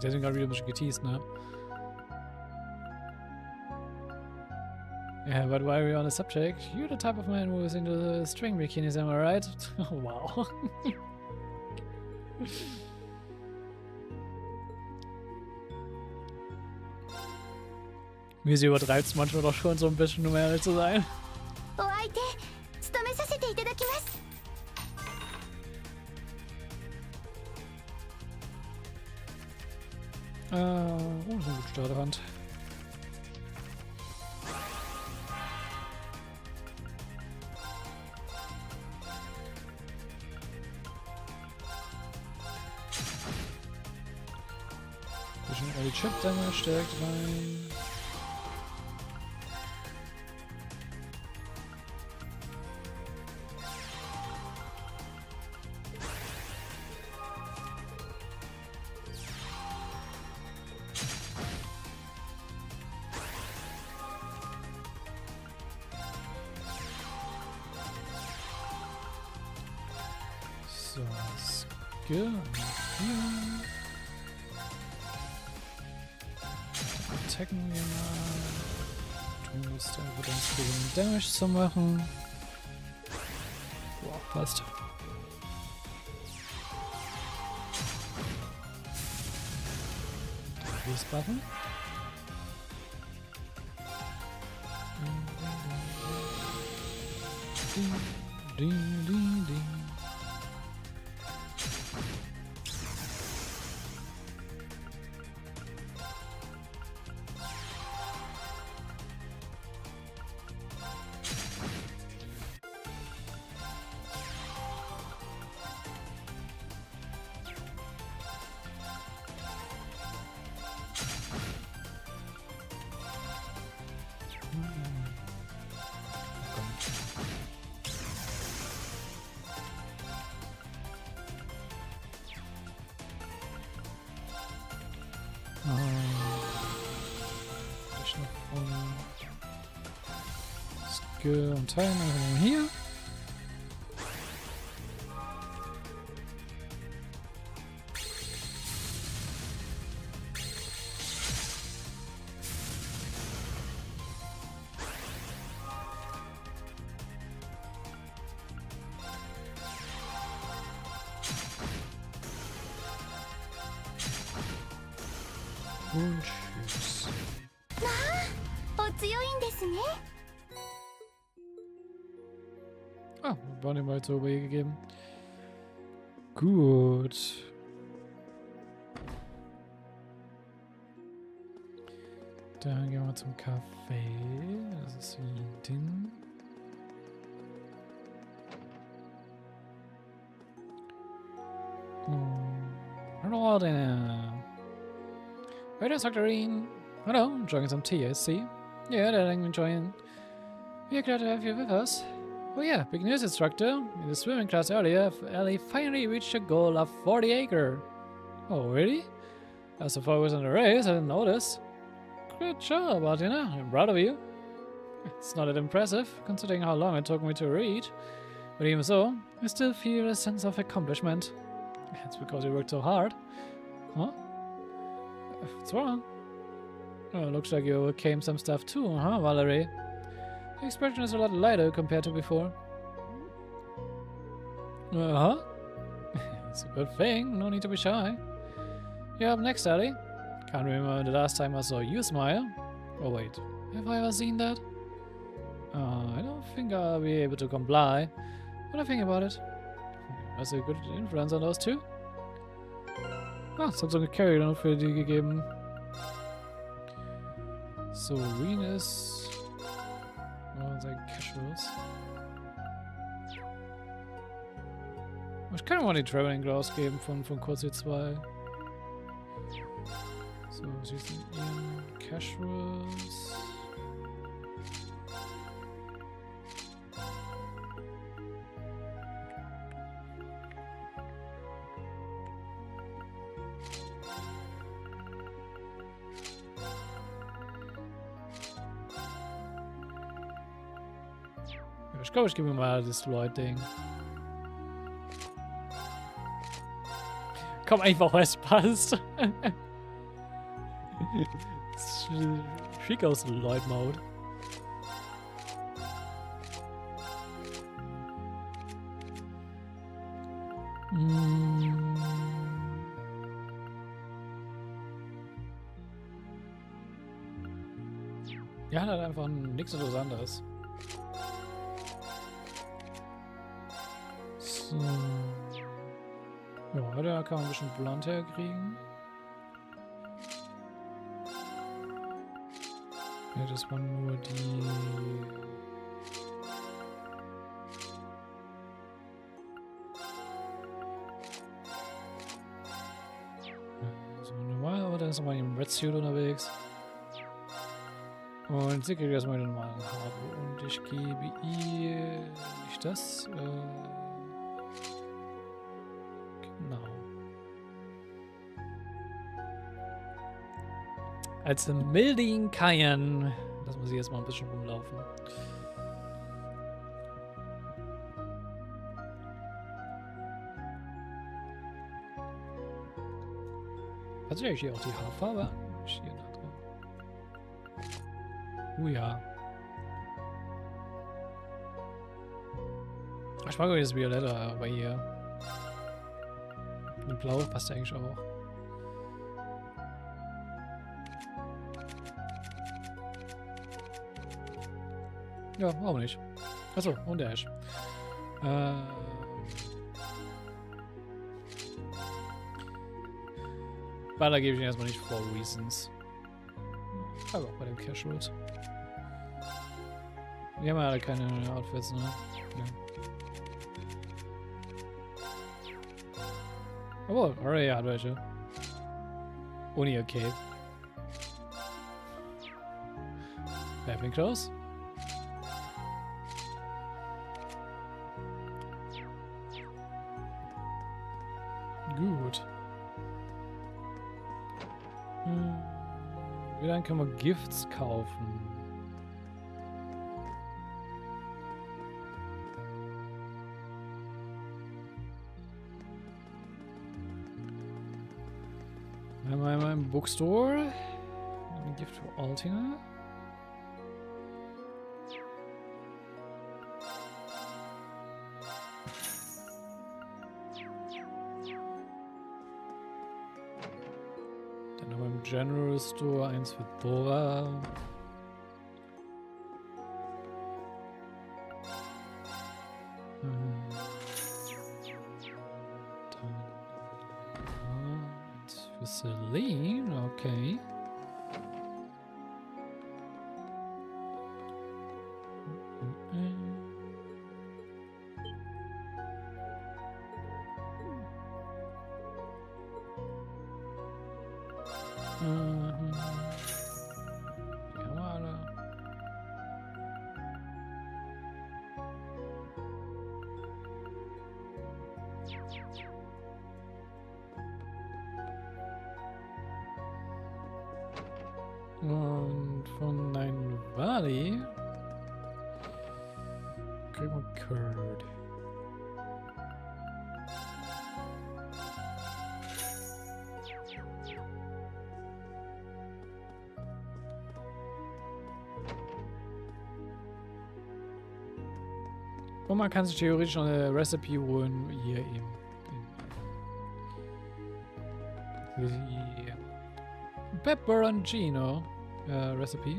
Der sind gerade wieder ein bisschen geteased, ne? Yeah, but while we're on the subject, you're the type of man who is into the string bikinis, am I right? Oh, wow. Mir übertreibt es manchmal doch schon so ein bisschen, um ehrlich zu sein. Oh, das ist eine gute Starterhand. Bisschen Early Chip Damage direkt rein. So, Skill hier. Attacken wir mal. Tun muss der Evidenz gegen Damage zu machen. Boah, passt. Button. Ding, ding, ding. Ich noch von Skill und Teilen einfach nur hier. Und tschüss. お強いんですね。 Ah, wir waren ihm halt so gegeben. Gut. Dann gehen wir zum Café. Das ist Wien. Rollen. Wait a second. Hello, enjoying some tea, I see. Yeah, I'm enjoying. We're glad to have you with us. Oh yeah, big news, instructor. In the swimming class earlier, Ellie finally reached a goal of 40 acre. Oh, really? As the focus on the race, I didn't notice. Good job, Martina. I'm proud of you. It's not that impressive, considering how long it took me to read. But even so, I still feel a sense of accomplishment. It's because you worked so hard. Huh? What's wrong? Oh, looks like you overcame some stuff too, huh, Valerie? The expression is a lot lighter compared to before. Uh-huh. It's a good thing, no need to be shy. You're up next, Ellie. Can't remember the last time I saw you smile. Oh wait, have I ever seen that? I don't think I'll be able to comply. What do I think about it? Hast du good influence on those two? Ah, es hat so eine Carry-Note für die gegeben. So, Venus. Oh, sein Casuals. Ich kann mal die Traveling Gloves geben von Kurze 2. So, sie sind ihren Casuals. Ich glaube, ich gebe mir mal das Lloyd-Ding. Komm einfach, weil es passt. Schick aus dem Lloyd-Mode. Ja, hat einfach nichts Interessantes. So. Ja, da kann man ein bisschen Blunt herkriegen. Ja, das waren nur die... So normal, aber da ist nochmal im Red Suit unterwegs. Und sie kriegt erstmal den normalen Habe. Und ich gebe ihr... nicht das, genau. Als Milding Kayan. Lassen wir sie jetzt mal ein bisschen rumlaufen. Hat sich eigentlich hier auch die Haarfarbe? Hier nah dran. Ja. Ich mag irgendwie das Violette aber hier. Und Blau passt eigentlich auch. Ja, warum nicht? Achso, und der Ash. Weiter gebe ich ihn erstmal nicht for reasons. Aber auch bei dem Casuals. Wir haben ja alle keine Outfits, ne? Ja. Oh, alright, ja, welche. Ohne ihr Cape. Wer blinkt aus? Gut. Wie lange können wir Gifts kaufen? Wir haben einmal im Bookstore. Ein Gift für Altina. Dann haben wir im General Store eins für Dora. Celine, okay. Die haben wir alle. Und von Nine Valley kriegen wir Curd. Und man kann sich theoretisch noch eine Recipe holen, hier eben. Pepperoncino Recipe.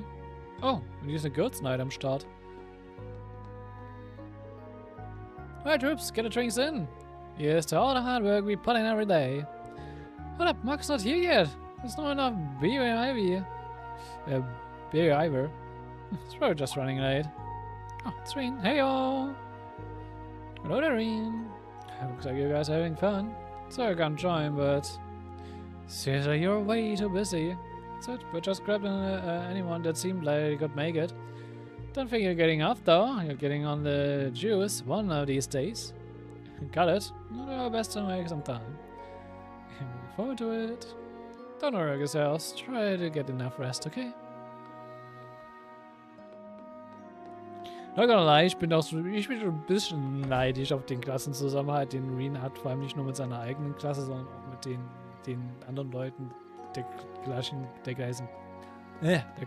Oh, und hier ist eine Girls Night am Start. Alright, troops, get the drinks in. Here's to all the hard work we put in every day. Hold up, Mark's not here yet. There's not enough beer and Ivy. Beer Ivor. It's probably just running late. Oh, it's Reen. Hey y'all. Hello there, Reen. Looks like you guys are having fun. Sorry I can't join, but seriously, you're way too busy. That's it, but just grabbed anyone that seemed like they could make it. Don't think you're getting off though. You're getting on the juice one of these days. Got it. We'll do our best to make some time. Looking forward to it. Don't worry yourselves. Try to get enough rest, okay? Not gonna lie, ich bin schon ein bisschen neidisch auf den Klassenzusammenhalt, den Reen hat, vor allem nicht nur mit seiner eigenen Klasse, sondern auch mit den anderen Leuten der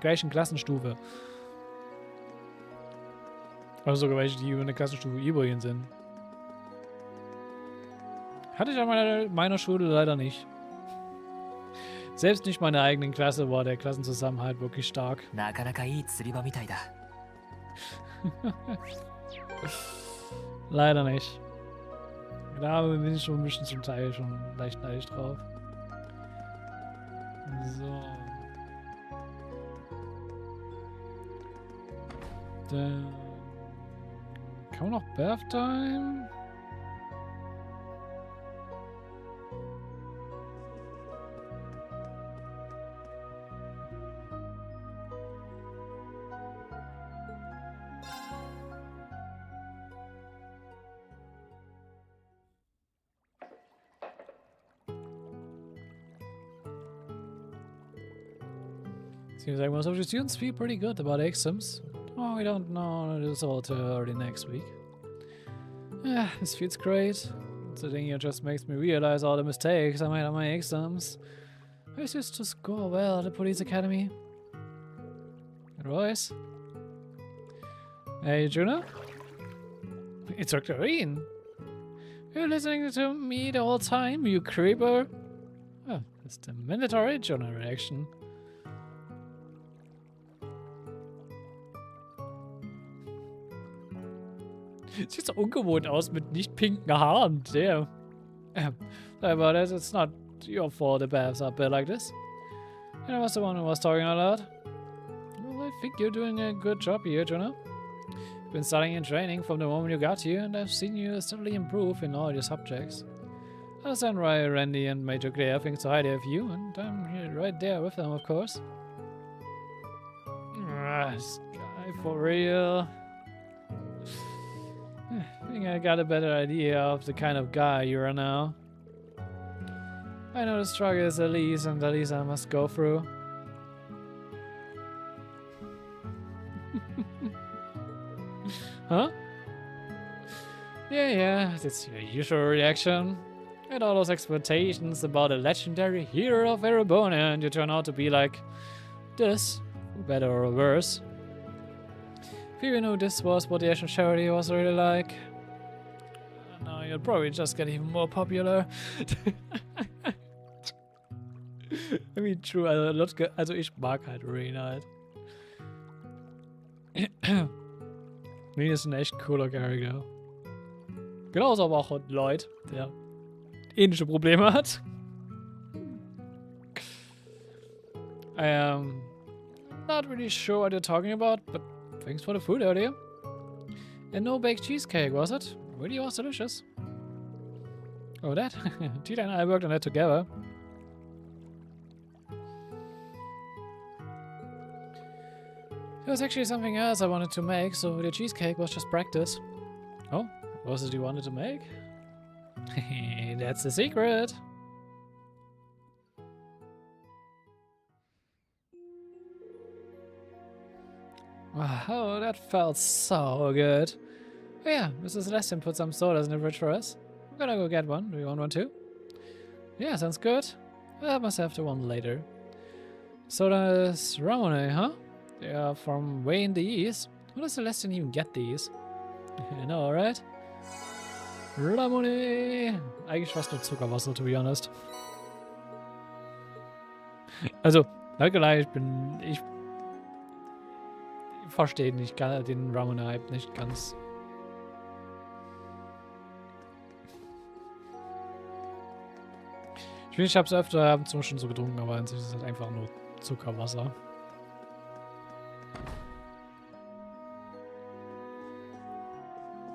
gleichen Klassenstufe. Also sogar welche, die über eine Klassenstufe über ihn sind. Hatte ich an meiner Schule leider nicht. Selbst nicht meine eigenen Klasse war der Klassenzusammenhalt wirklich stark. Leider nicht. Da bin ich schon ein bisschen zum Teil schon leicht neidisch drauf. So. Dann kann man noch Bath Time? Seems like most of the students feel pretty good about exams. Oh, we don't know the result till early next week. Yeah, this feels great. The thing here just makes me realize all the mistakes I made on my exams. I used to score well at the police academy. Good voice. Hey, Juna? It's Dr. Green. You're listening to me the whole time, you creeper? Oh, that's the mandatory Juna reaction. Sieht so ungewohnt aus mit nicht pinken Haaren. Damn. Sorry about it. It's not your fault the baths are bad like this. And I was the one who was talking a lot. Well, I think you're doing a good job here, Jonah. You've been studying and training from the moment you got here, and I've seen you steadily improve in all your subjects. I understand why Randy and Major Claire think so highly of you, and I'm here right there with them, of course. This guy, for real. I think I got a better idea of the kind of guy you are now. I know the struggle is Elise, and Elise I must go through. Huh? Yeah, that's your usual reaction. And all those expectations about a legendary hero of Erebonia, and you turn out to be like this, for better or worse. If you knew this was what the Asian charity was really like, now you'll probably just get even more popular. I mean, true, also ich mag halt Rain halt. Rain ist ein echt cooler Charakter. Genauso aber auch Lloyd, der ähnliche Probleme hat. I am not really sure what you're talking about, but thanks for the food earlier. And no baked cheesecake, was it? Really was delicious. Oh, that? Tita and I worked on that together. There was actually something else I wanted to make, so the cheesecake was just practice. Oh, what was it you wanted to make? That's the secret. Wow, that felt so good. Oh yeah, Mrs. Leston put some sodas in the fridge for us. I'm gonna go get one. Do you want one too? Yeah, sounds good. I must have the one later. Sodas Ramone, huh? They are from way in the east. How does Celestian even get these? I know, right? Ramone! Eigentlich fast nur Zuckerwasser, to be honest. Also, ich verstehe nicht den Ramone-Hype nicht ganz. Ich habe es öfter abends schon so getrunken, aber an sich ist es halt einfach nur Zuckerwasser.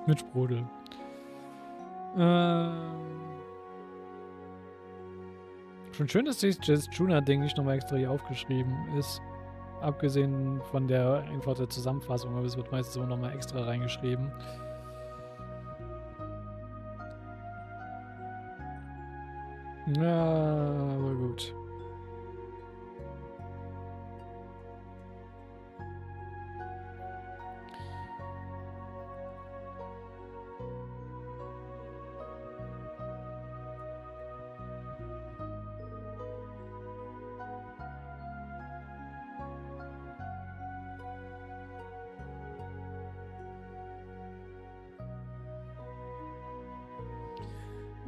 Mit Sprudel. Schon schön, dass das Juna-Ding nicht nochmal extra hier aufgeschrieben ist. Abgesehen von der einfach der Zusammenfassung, aber es wird meistens immer nochmal extra reingeschrieben. Ja, aber gut.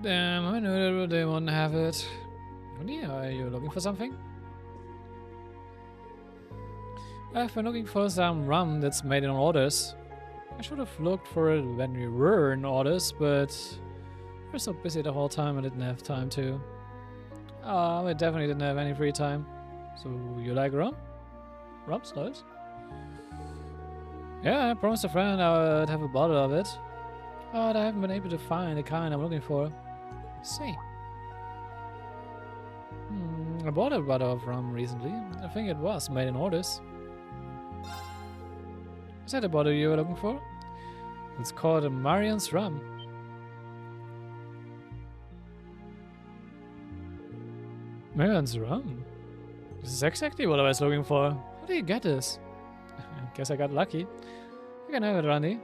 Damn, I knew that they wouldn't have it. Really? Are you looking for something? I've been looking for some rum that's made in orders. I should have looked for it when we were in orders, but we were so busy the whole time I didn't have time to. Oh, I definitely didn't have any free time. So, you like rum? Rum's nice. Yeah, I promised a friend I would have a bottle of it. But I haven't been able to find the kind I'm looking for. Let's see. I bought a bottle of rum recently. I think it was made in orders. Is that the bottle you were looking for? It's called a Marian's Rum. Marian's Rum? This is exactly what I was looking for. How do you get this? I guess I got lucky. You can have it, Randy.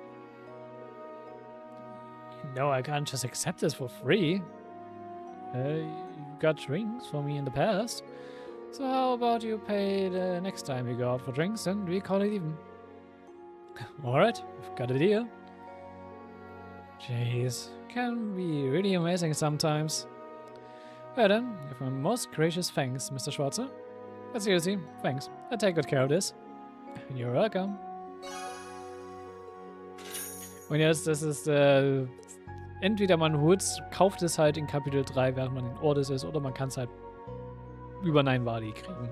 No, I can't just accept this for free. You got drinks for me in the past. So how about you pay the next time we go out for drinks and we call it even? Alright, we've got a deal. Jeez, can be really amazing sometimes. Well then, give my most gracious thanks, Mr. Schwarzer. But seriously, thanks. I'll take good care of this. You're welcome. Und jetzt, das ist, entweder man kauft es halt in Kapitel 3, während man in Ordes ist, oder man kann es halt über Nein Wadi kriegen.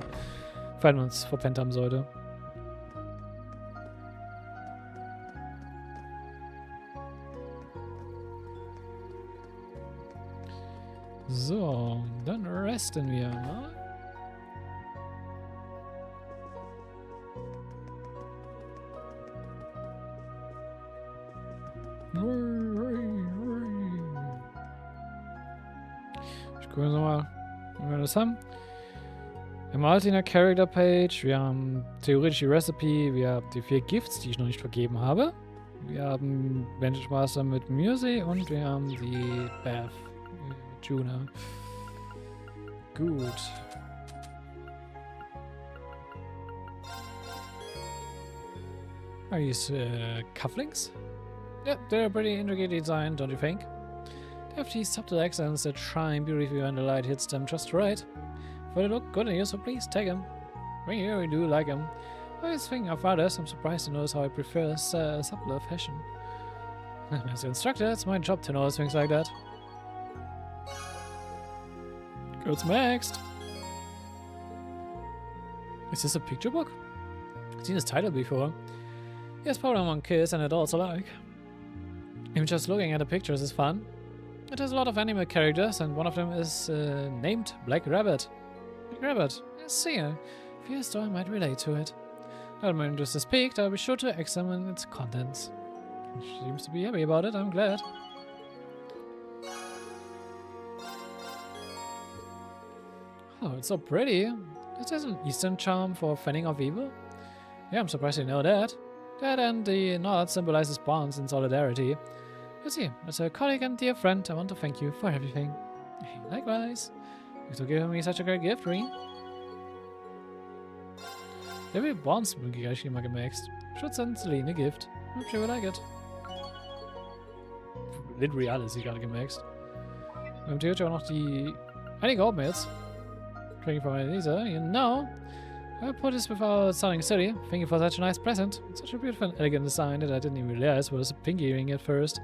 Falls man es verpennt haben sollte. So, dann resten wir mal. Ich gucke nochmal, wenn wir das haben. Wir haben halt in der Character Page, wir haben theoretisch die Recipe, wir haben die 4 Gifts, die ich noch nicht vergeben habe. Wir haben Bandage Master mit Musi und wir haben die Bath Juna. Gut. Are these cufflinks? Yep, they're pretty intricately designed, don't you think? They have these subtle accents that shine beautifully when the light hits them just right. But they look good on you, so please take them. When you really do like them. I always think of others, I'm surprised to notice how I prefer subtler fashion. As an instructor, it's my job to notice things like that. What's next? Is this a picture book? I've seen this title before. Yes, probably among kids and adults alike. Even just looking at the pictures is fun. It has a lot of anime characters, and one of them is named Black Rabbit. Black Rabbit, I see. I feel as though I might relate to it. Now that my interest is piqued, I'll be sure to examine its contents. She seems to be happy about it, I'm glad. Oh, it's so pretty. This has an Eastern charm for fending off evil. Yeah, I'm surprised you know that. That and the knot symbolizes bonds and solidarity. You see, as a colleague and dear friend, I want to thank you for everything. Likewise. Thanks for giving me such a great gift, Reen. Der will Bonds möglicherweise immer gemaxt. Should send Celine a gift. I'm sure you like it. Literally alles hier gerade gemaxt. Wir haben theoretisch auch noch die einige Hauptmails. Drinking from Elisa, you know. I put this without sounding silly. Thank you for such a nice present. It's such a beautiful and elegant design that I didn't even realize was a pinky ring at first.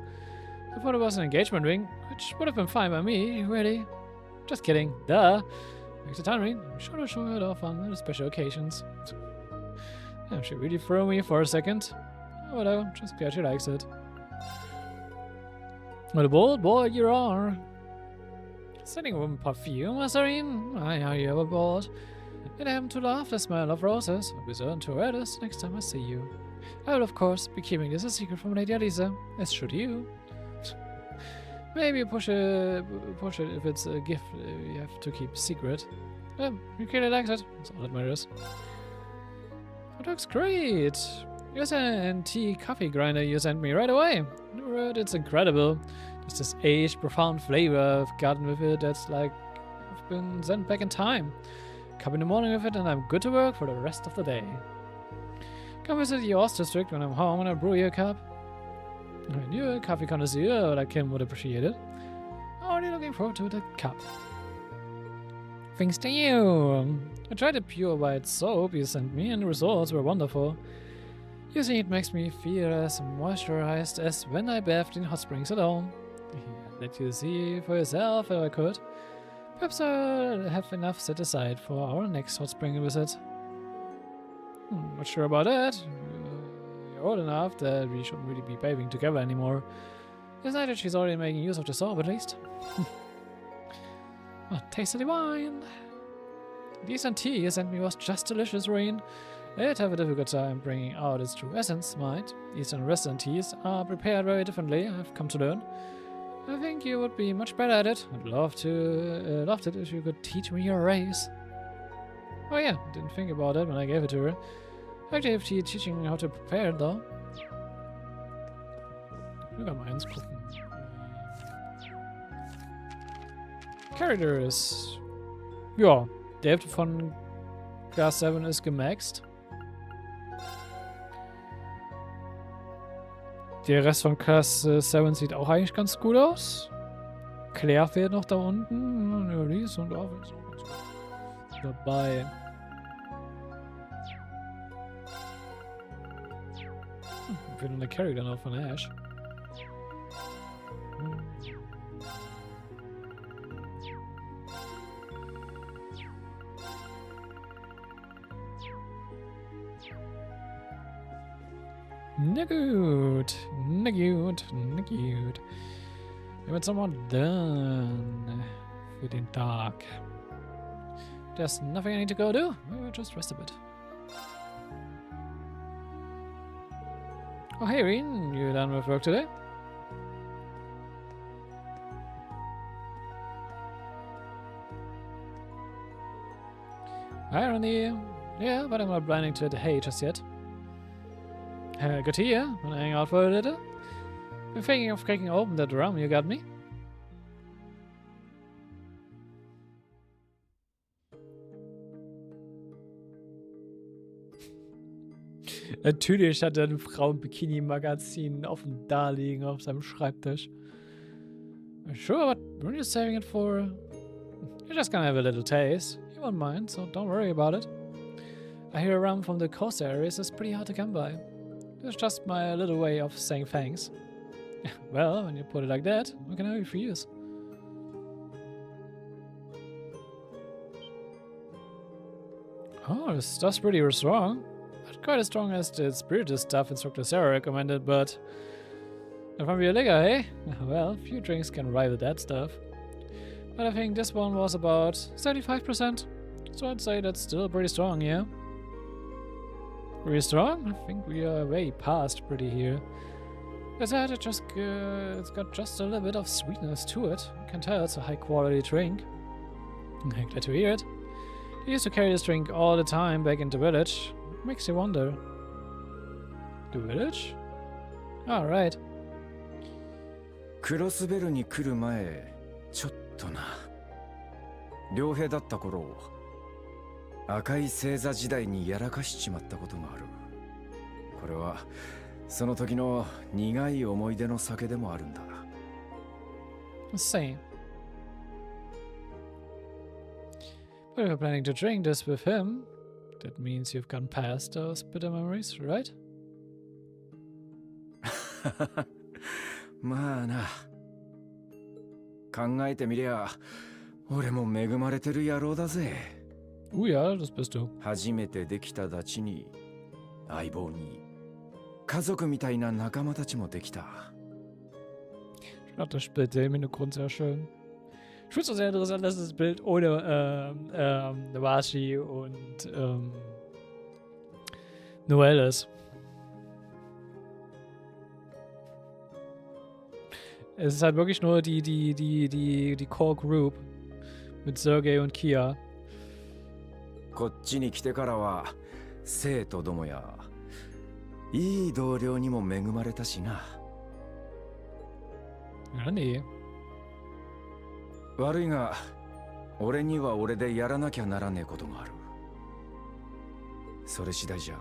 I thought it was an engagement ring, which would have been fine by me, really. Just kidding. Duh. Makes a time ring. I'm sure to show it off on special occasions. Yeah, she really threw me for a second. Oh, whatever. Just glad she likes it. What a bold boy you are. Sending woman perfume, Azarine? Are you ever bored? And I happen to love the smell of roses. I'll be certain to wear this next time I see you. I will, of course, be keeping this a secret from Lady Alisa, as should you. Maybe push it if it's a gift you have to keep secret. You clearly likes it. That's all that matters. It looks great. Here's an antique coffee grinder you sent me right away. It's incredible. There's this aged, profound flavor I've gotten with it that's like I've been sent back in time. Cup in the morning with it and I'm good to work for the rest of the day. Come visit the Ost district when I'm home and I'll brew you a cup. I knew a coffee connoisseur like him would appreciate it. Already looking forward to the cup. Thanks to you. I tried the pure white soap you sent me and the results were wonderful. You see, it makes me feel as moisturized as when I bathed in hot springs alone. Let you see for yourself if I could. Perhaps I'll have enough set aside for our next hot spring visit. Not sure about that. You're old enough that we shouldn't really be bathing together anymore. It's nice that she's already making use of the soap, at least. Oh, taste of the wine! The Eastern tea you sent me was just delicious, Rain. I'd have a difficult time bringing out its true essence, mind. Eastern and Western teas are prepared very differently, I've come to learn. I think you would be much better at it. I'd loved it if you could teach me your ways. Oh yeah, didn't think about it when I gave it to her. Actually, if she's teaching me how to prepare it, though. Ich will mal eins gucken. Characters. Ja, die Hälfte von Class 7 ist gemaxt. Der Rest von Class 7 sieht auch eigentlich ganz gut aus. Claire fehlt noch da unten. Ja, die ist und auch ganz gut dabei. Fehlt noch eine Carry dann auch von Ash. Na gut, na gut, na gut. Wir haben jetzt nochmal done für den Tag. There's nothing I need to go do. We'll just rest a bit. Oh, hey, Reen, you done with work today? Irony. Yeah, but I'm not planning to hit hay just yet. Good to hear. Wanna hang out for a little? Been thinking of cracking open that rum you got me. Natürlich hat er ein Frauen-Bikini-Magazin offen da liegen auf seinem Schreibtisch. Sure, but we're just saving it for... You're just gonna have a little taste. You won't mind, so don't worry about it. I hear rum from the coast areas is pretty hard to come by. It's just my little way of saying thanks. Well, when you put it like that, what can I do for use? Oh, this stuff's pretty strong. Not quite as strong as the spiritus stuff Instructor Sarah recommended, but... If I'm your liquor, eh? Well, a few drinks can rival that stuff. But I think this one was about 75%. So I'd say that's still pretty strong, yeah? Pretty strong? I think we are way past pretty here. As I said, it's got just a little bit of sweetness to it. You can tell it's a high quality drink. I'm glad to hear it. I used to carry this drink all the time back in the village. Makes you wonder. The village? Alright. クロスベルに来る前、ちょっとな。良兵だった頃、赤い星座時代にやらかしちまったことがある。これはその時の苦い思い出の酒でもあるんだ。Same. But if you're planning to drink this with him, that means you've gone past those bitter memories, right? まあな。考えてみりゃ、俺も恵まれてる野郎だぜ。Ja, das bist du. 初めてできたダチに、相棒に、家族みたいな仲間たちもできた。Ich fand das Bild im Hintergrund sehr schön. Ich finde es auch sehr interessant, dass das Bild ohne Washi und Noel ist. Es ist halt wirklich nur die Core Group mit Sergei und Kia. こっちに来てからは生とどもやいい同僚にも恵まれたしな。Ja, nee. 悪いが俺には俺でやらなきゃならねえことがある。それ次第じゃ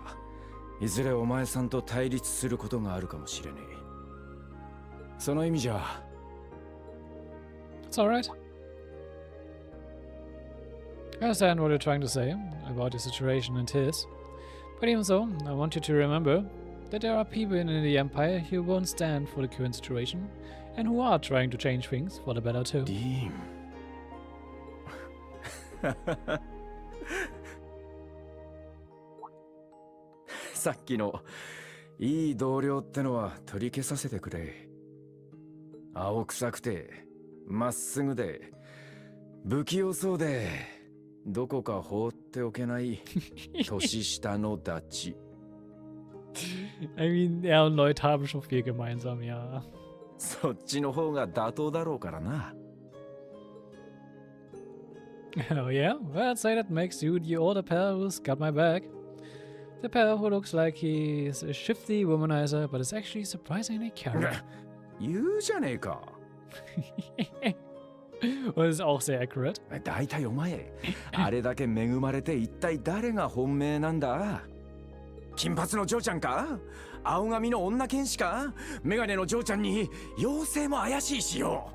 いずれお前さんと対立することがあるかもしれねえ。その意味じゃ It's alright. I understand what you're trying to say about your situation and his. But even so, I want you to remember that there are people in the Empire who won't stand for the current situation and who are trying to change things for the better too. ディーンさっきのいい同僚ってのは取り消させてくれ。青臭くてまっすぐで不器用そうでどこか放っておけない年下のダチ。I mean, er und Lloyd haben schon viel gemeinsam, ja. そっちの方が妥当だろうからな。Oh yeah? Well, I'd say that makes you the older pair who's got my back. The pair who looks like he's a shifty womanizer, but is actually surprisingly caring. 言うじゃねえか。Und ist auch sehr accurate. だいたいお前、あれだけ恵まれて一体誰が本命なんだ？金髪の嬢ちゃんか？青髪の女剣士か？メガネの嬢ちゃんに妖精も怪しいしよ。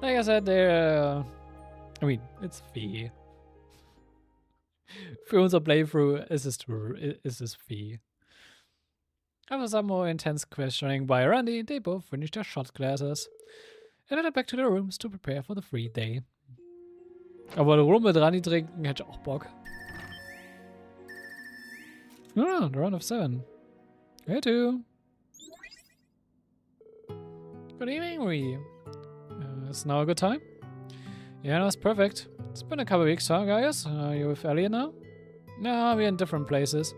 Like I said, they're... I mean, it's Fee. Für unser Playthrough ist es Fee. After some more intense questioning by Randy, they both finished their shot glasses and headed back to their rooms to prepare for the free day. Aber rum mit Randy trinken hätte ich auch Bock. Ah, the round of 7. Hey, too. Good evening, Ree. Is now a good time? Yeah, that's perfect. It's been a couple weeks, huh, guys? Are you with Elliot now? No, we're in different places.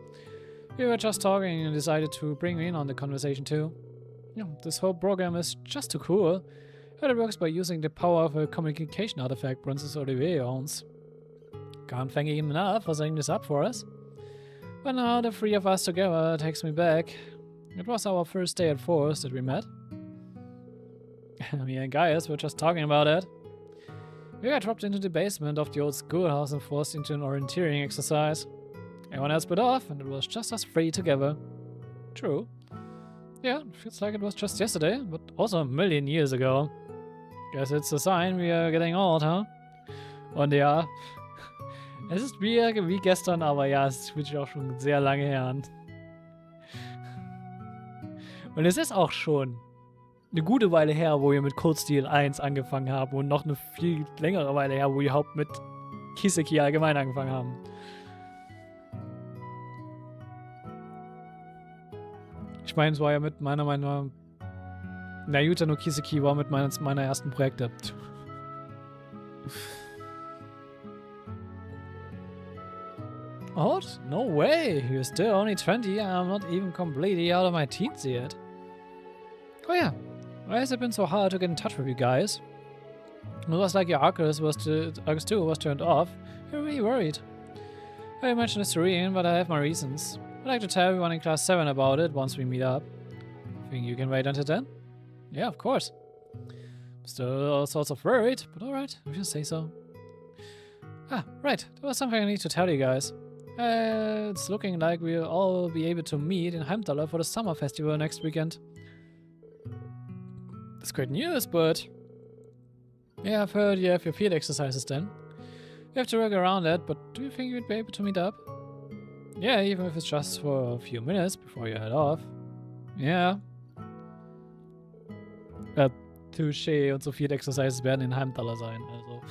We were just talking and decided to bring you in on the conversation too. Yeah, this whole program is just too cool. And it works by using the power of a communication artifact Princess Olivier owns. Can't thank him enough for setting this up for us. But now the three of us together takes me back. It was our first day at Force that we met. Me and Gaius were just talking about it. We got dropped into the basement of the old schoolhouse and forced into an orienteering exercise. Everyone else split off, and it was just us three together. True. Yeah, it feels like it was just yesterday, but also a million years ago. Guess it's a sign we are getting old, huh? Und ja, es ist wie gestern, aber ja, es fühlt sich auch schon sehr lange her an. Und es ist auch schon eine gute Weile her, wo wir mit Code Steel 1 angefangen haben und noch eine viel längere Weile her, wo wir überhaupt mit Kiseki allgemein angefangen haben. Ich meine, es war ja mit meiner Meinung nach... Nayuta no Kiseki war mit meiner ersten Projekte. What? No way! You're still only 20 and I'm not even completely out of my teens yet. Oh yeah. Why has it been so hard to get in touch with you guys? It was like your Arcus too was turned off. You're really worried. I mentioned this to Rian, but I have my reasons. I'd like to tell everyone in Class 7 about it once we meet up. Think you can wait until then? Yeah, of course. I'm still all sorts of worried, but alright, if you say so. Ah, right, there was something I need to tell you guys. It's looking like we'll all be able to meet in Heimdallr for the summer festival next weekend. That's great news, but... Yeah, I've heard you have your field exercises then. You have to work around that, but do you think you'd be able to meet up? Yeah, even if it's just for a few minutes before you head off. Yeah. Touché, und so Field Exercises werden in Heimdallr sein, also.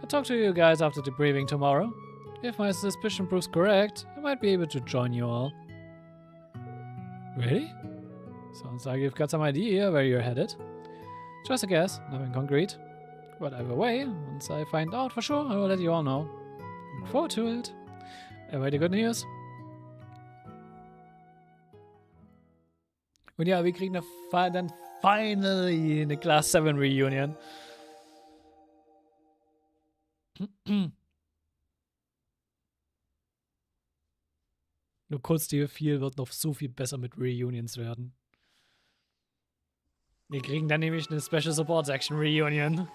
I'll talk to you guys after the briefing tomorrow. If my suspicion proves correct, I might be able to join you all. Really? Sounds like you've got some idea where you're headed. Just a guess, nothing concrete. But either way, once I find out for sure, I will let you all know. Look forward to it. Await the good news. Und ja, wir kriegen dann finally eine Class 7 Reunion. Nur kurz, die viel wird noch so viel besser mit Reunions werden. Wir kriegen dann nämlich eine Special Support Section Reunion.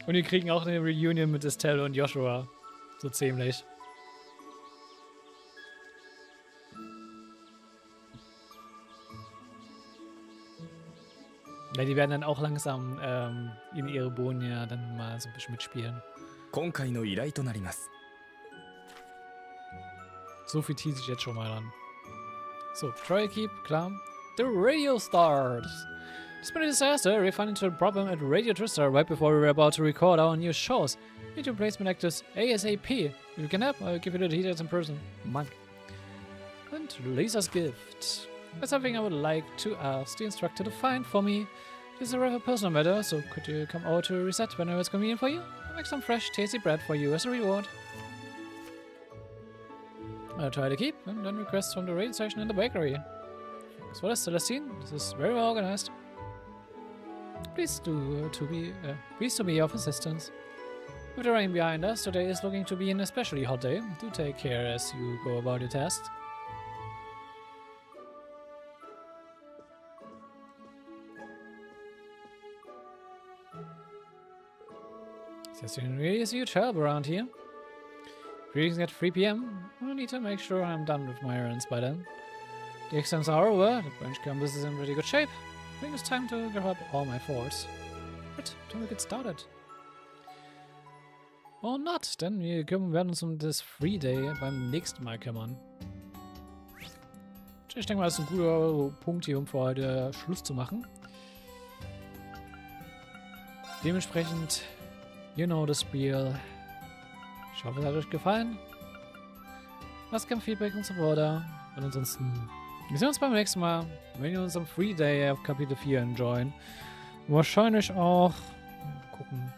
Und wir kriegen auch eine Reunion mit Estelle und Joshua. So ziemlich. Ja, die werden dann auch langsam in Erebonia dann mal so ein bisschen mitspielen. So viel tease ich jetzt schon mal an. So, Troy Keep, klar. The radio starts! Despite a disaster, we fell into a problem at Radio Tristar right before we were about to record our new shows. We need to replacement actors ASAP. If you can help, I'll give you the details in person. Monk. And Lisa's gift. That's something I would like to ask the instructor to find for me. This is a rather personal matter, so could you come over to Reset whenever it's convenient for you? I'll make some fresh, tasty bread for you as a reward. I'll try to keep, and then requests from the radio station and the bakery. As well as Celestine, this is very well organized. Pleased to be of assistance. With the rain behind us, today is looking to be an especially hot day. Do take care as you go about your task. There's really a huge help around here. Readings at 3 p.m. I need to make sure I'm done with my errands by then. The exams are over, the branch campus is in pretty good shape. I think it's time to grab up all my force. Right, then we get started. Or not, denn wir werden uns um das Free Day beim nächsten Mal kümmern. Ich denke mal, das ist ein guter Punkt hier, um für heute Schluss zu machen. Dementsprechend, you know das Spiel. Ich hoffe, es hat euch gefallen. Lasst gerne Feedback und so weiter. Und ansonsten, wir sehen uns beim nächsten Mal, wenn wir uns am Free Day auf Kapitel 4 enjoyen. Und wahrscheinlich auch, gucken,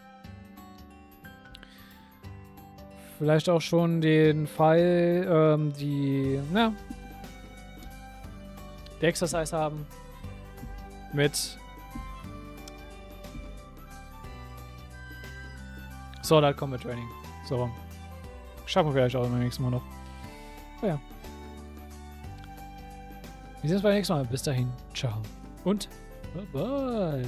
vielleicht auch schon den Fall, die Exercise haben mit Sword Art Combat Training. So. Schaffen wir vielleicht auch beim nächsten Mal noch. Oh ja. Wir sehen uns beim nächsten Mal. Bis dahin. Ciao. Und bye bye.